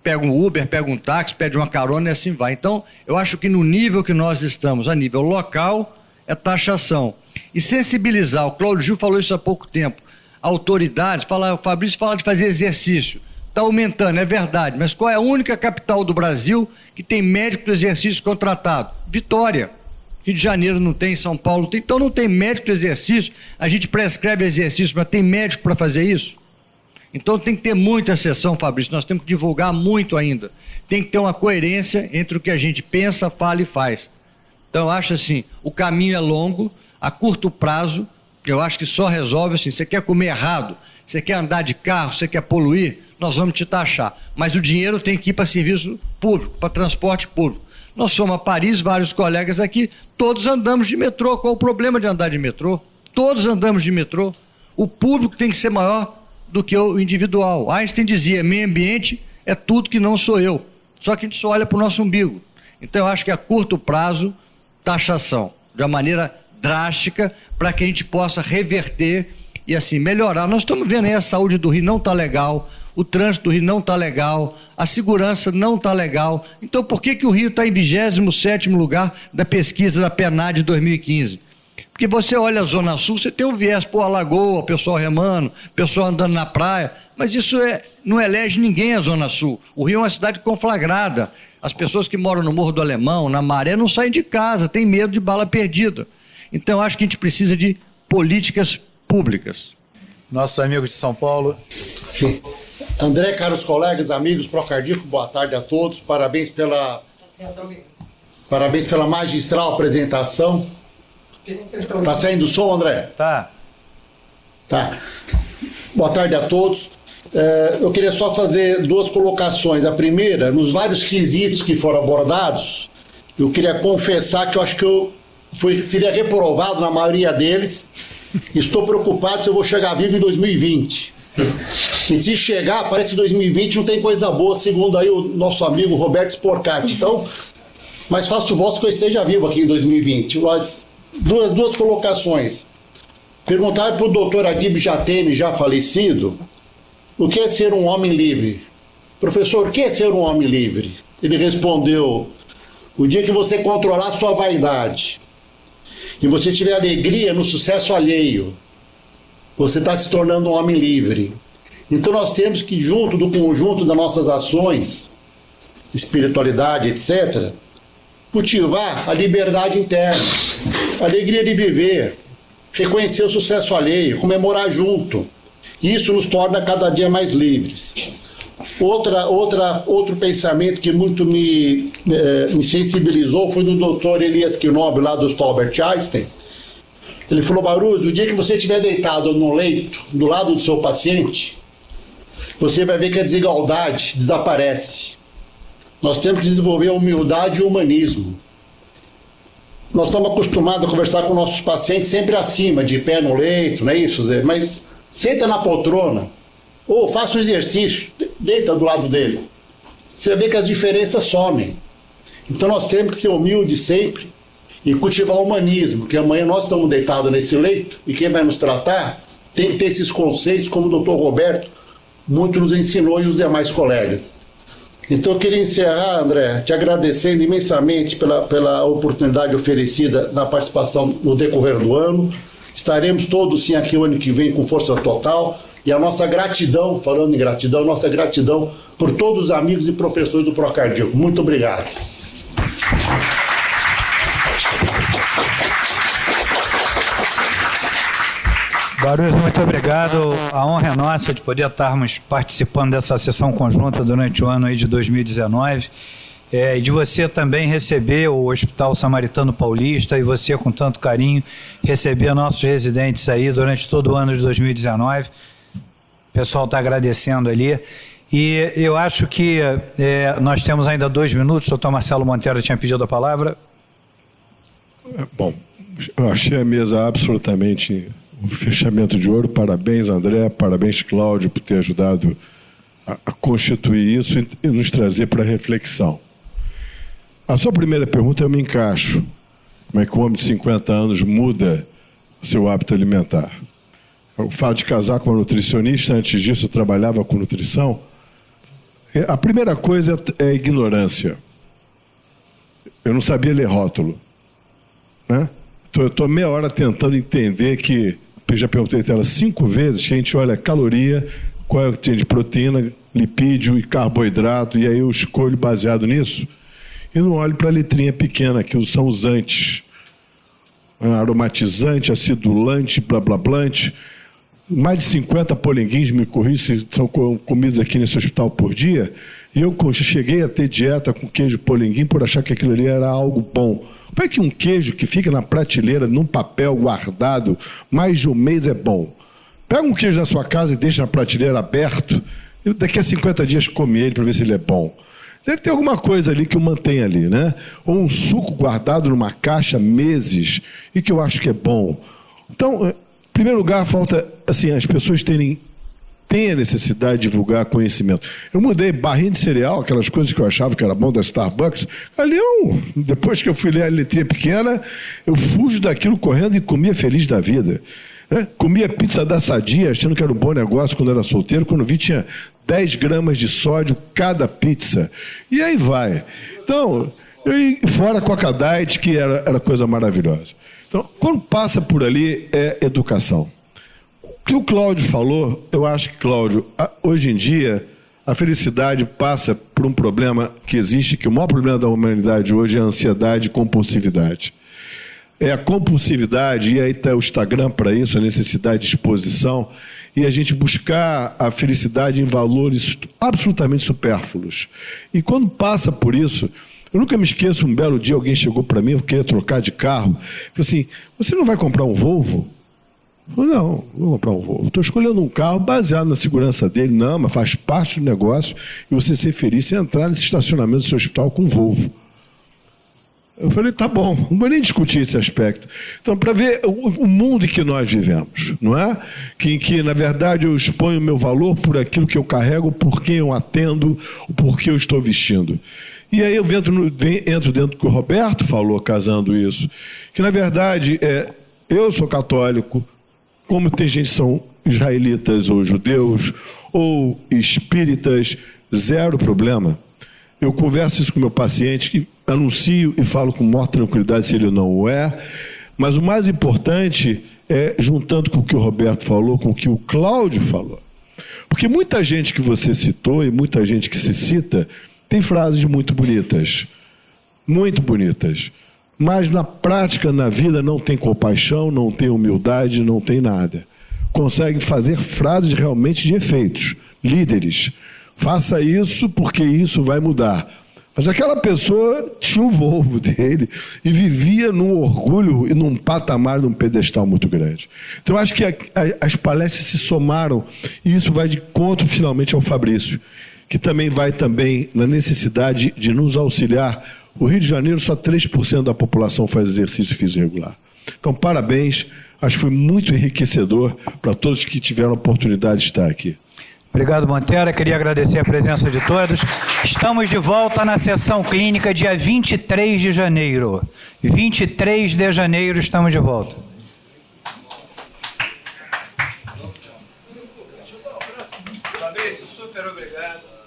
pega um Uber, pega um táxi, pede uma carona e assim vai. Então, eu acho que no nível que nós estamos, a nível local, é taxação. E sensibilizar, o Cláudio Gil falou isso há pouco tempo, autoridades, o Fabrício fala de fazer exercício. está aumentando, é verdade, mas qual é a única capital do Brasil que tem médico do exercício contratado? Vitória. Rio de Janeiro não tem, São Paulo tem, então não tem médico do exercício, a gente prescreve exercício, mas tem médico para fazer isso? Então tem que ter muita sessão, Fabrício, nós temos que divulgar muito ainda. Tem que ter uma coerência entre o que a gente pensa, fala e faz. Então eu acho assim, o caminho é longo, a curto prazo, eu acho que só resolve assim, você quer comer errado, você quer andar de carro, você quer poluir, nós vamos te taxar. Mas o dinheiro tem que ir para serviço público, para transporte público. Nós somos a Paris, vários colegas aqui, todos andamos de metrô. Qual o problema de andar de metrô? Todos andamos de metrô. O público tem que ser maior do que o individual. Einstein dizia, meio ambiente é tudo que não sou eu. Só que a gente só olha para o nosso umbigo. Então eu acho que a curto prazo, taxação, de uma maneira drástica, para que a gente possa reverter e assim melhorar. Nós estamos vendo aí a saúde do Rio não está legal, o trânsito do Rio não está legal, a segurança não está legal. Então por que o Rio está em 27º lugar da pesquisa da PNAD de 2015? Porque você olha a Zona Sul, você tem um viés, pô, a Lagoa, pessoal remando, pessoal andando na praia, mas isso não elege ninguém a Zona Sul. O Rio é uma cidade conflagrada. As pessoas que moram no Morro do Alemão, na Maré, não saem de casa, têm medo de bala perdida. Então eu acho que a gente precisa de políticas públicas. Nossos amigos de São Paulo. Sim. André, caros colegas, amigos, Procardíaco, boa tarde a todos. Parabéns pela magistral apresentação. Tá saindo o som, André? Tá. Boa tarde a todos. Eu queria só fazer duas colocações. A primeira, nos vários quesitos que foram abordados, eu queria confessar que eu acho que eu seria reprovado na maioria deles. Estou preocupado se eu vou chegar vivo em 2020. E se chegar, parece que 2020 não tem coisa boa, segundo aí o nosso amigo Roberto Sporcati. Então, mas faço votos que eu esteja vivo aqui em 2020. Mas duas colocações. Perguntaram para o doutor Adib Jatene, já falecido, o que é ser um homem livre? Professor, o que é ser um homem livre? Ele respondeu, o dia que você controlar sua vaidade e você tiver alegria no sucesso alheio, você está se tornando um homem livre. Então nós temos que, junto do conjunto das nossas ações, espiritualidade, etc., cultivar a liberdade interna, a alegria de viver, reconhecer o sucesso alheio, comemorar junto. Isso nos torna cada dia mais livres. Outro pensamento que muito me sensibilizou foi do Dr. Elias Knob, lá do Albert Einstein. Ele falou, Barroso, o dia que você estiver deitado no leito, do lado do seu paciente, você vai ver que a desigualdade desaparece. Nós temos que desenvolver a humildade e o humanismo. Nós estamos acostumados a conversar com nossos pacientes sempre acima, de pé no leito, não é isso, Zé? Mas senta na poltrona, ou faça um exercício, deita do lado dele. Você vê que as diferenças somem. Então nós temos que ser humildes sempre e cultivar o humanismo, que amanhã nós estamos deitados nesse leito e quem vai nos tratar tem que ter esses conceitos, como o Dr. Roberto muito nos ensinou e os demais colegas. Então eu queria encerrar, André, te agradecendo imensamente pela oportunidade oferecida na participação no decorrer do ano. Estaremos todos sim aqui o ano que vem com força total. E a nossa gratidão, falando em gratidão, nossa gratidão por todos os amigos e professores do Procardíaco. Muito obrigado. Barroso, muito obrigado. A honra é nossa de poder estarmos participando dessa sessão conjunta durante o ano aí de 2019. E de você também receber o Hospital Samaritano Paulista e você com tanto carinho receber nossos residentes aí durante todo o ano de 2019. O pessoal está agradecendo ali. E eu acho que nós temos ainda 2 minutos. O doutor Marcelo Monteiro tinha pedido a palavra. Bom, eu achei a mesa absolutamente um fechamento de ouro. Parabéns, André. Parabéns, Cláudio, por ter ajudado a constituir isso e nos trazer para a reflexão. A sua primeira pergunta eu me encaixo. Como é que um homem de 50 anos muda o seu hábito alimentar? O fato de casar com uma nutricionista, antes disso eu trabalhava com nutrição. A primeira coisa é a ignorância. Eu não sabia ler rótulo, né? Eu estou meia hora tentando entender que, eu já perguntei a ela 5 vezes, que a gente olha caloria, qual é o que tem de proteína, lipídio e carboidrato, e aí eu escolho baseado nisso, e não olho para a letrinha pequena, que são os antes. Aromatizante, acidulante, blá-blá-blante. Mais de 50 polenguins, me corrija, são comidos aqui nesse hospital por dia, e eu cheguei a ter dieta com queijo polenguim por achar que aquilo ali era algo bom. Como é que um queijo que fica na prateleira, num papel guardado, mais de um mês é bom? Pega um queijo da sua casa e deixa na prateleira aberto, e daqui a 50 dias come ele para ver se ele é bom. Deve ter alguma coisa ali que o mantém ali, né? Ou um suco guardado numa caixa meses e que eu acho que é bom. Então, em primeiro lugar, falta assim, as pessoas têm a necessidade de divulgar conhecimento. Eu mudei barrinha de cereal, aquelas coisas que eu achava que era bom da Starbucks. Ali depois que eu fui ler a letrinha pequena, eu fujo daquilo correndo e comia feliz da vida. Comia pizza da Sadia, achando que era um bom negócio quando era solteiro, quando vi tinha 10 gramas de sódio cada pizza. E aí vai. Então, fora a Coca Diet, que era coisa maravilhosa. Então, quando passa por ali, é educação. O que o Cláudio falou, eu acho que, Cláudio, hoje em dia, a felicidade passa por um problema que existe, que o maior problema da humanidade hoje é a ansiedade e compulsividade. É a compulsividade, e aí está o Instagram para isso, a necessidade de exposição, e a gente buscar a felicidade em valores absolutamente supérfluos. E quando passa por isso, eu nunca me esqueço, um belo dia alguém chegou para mim, eu queria trocar de carro, falou assim, você não vai comprar um Volvo? Eu falei, não vou comprar um Volvo. Estou escolhendo um carro baseado na segurança dele, não, mas faz parte do negócio, e você ser feliz sem entrar nesse estacionamento do seu hospital com um Volvo. Eu falei, tá bom, não vou nem discutir esse aspecto. Então, para ver o mundo em que nós vivemos, não é? Que, na verdade, eu exponho o meu valor por aquilo que eu carrego, por quem eu atendo, por que eu estou vestindo. E aí eu entro dentro do que o Roberto falou, casando isso, que, na verdade, eu sou católico, como tem gente que são israelitas ou judeus ou espíritas, zero problema. Eu converso isso com o meu paciente, que anuncio e falo com maior tranquilidade se ele não o é, mas o mais importante é, juntando com o que o Roberto falou, com o que o Cláudio falou. Porque muita gente que você citou e muita gente que se cita tem frases muito bonitas, mas na prática, na vida, não tem compaixão, não tem humildade, não tem nada. Consegue fazer frases realmente de efeitos, líderes. Faça isso porque isso vai mudar. Mas aquela pessoa tinha o Volvo dele e vivia num orgulho e num patamar, num pedestal muito grande. Então, eu acho que as palestras se somaram e isso vai de encontro, finalmente, ao Fabrício, que também vai na necessidade de nos auxiliar. O Rio de Janeiro, só 3% da população faz exercício físico regular. Então, parabéns. Acho que foi muito enriquecedor para todos que tiveram a oportunidade de estar aqui. Obrigado, Montero. Queria agradecer a presença de todos. Estamos de volta na sessão clínica dia 23 de janeiro. 23 de janeiro estamos de volta. Fabrício, super obrigado.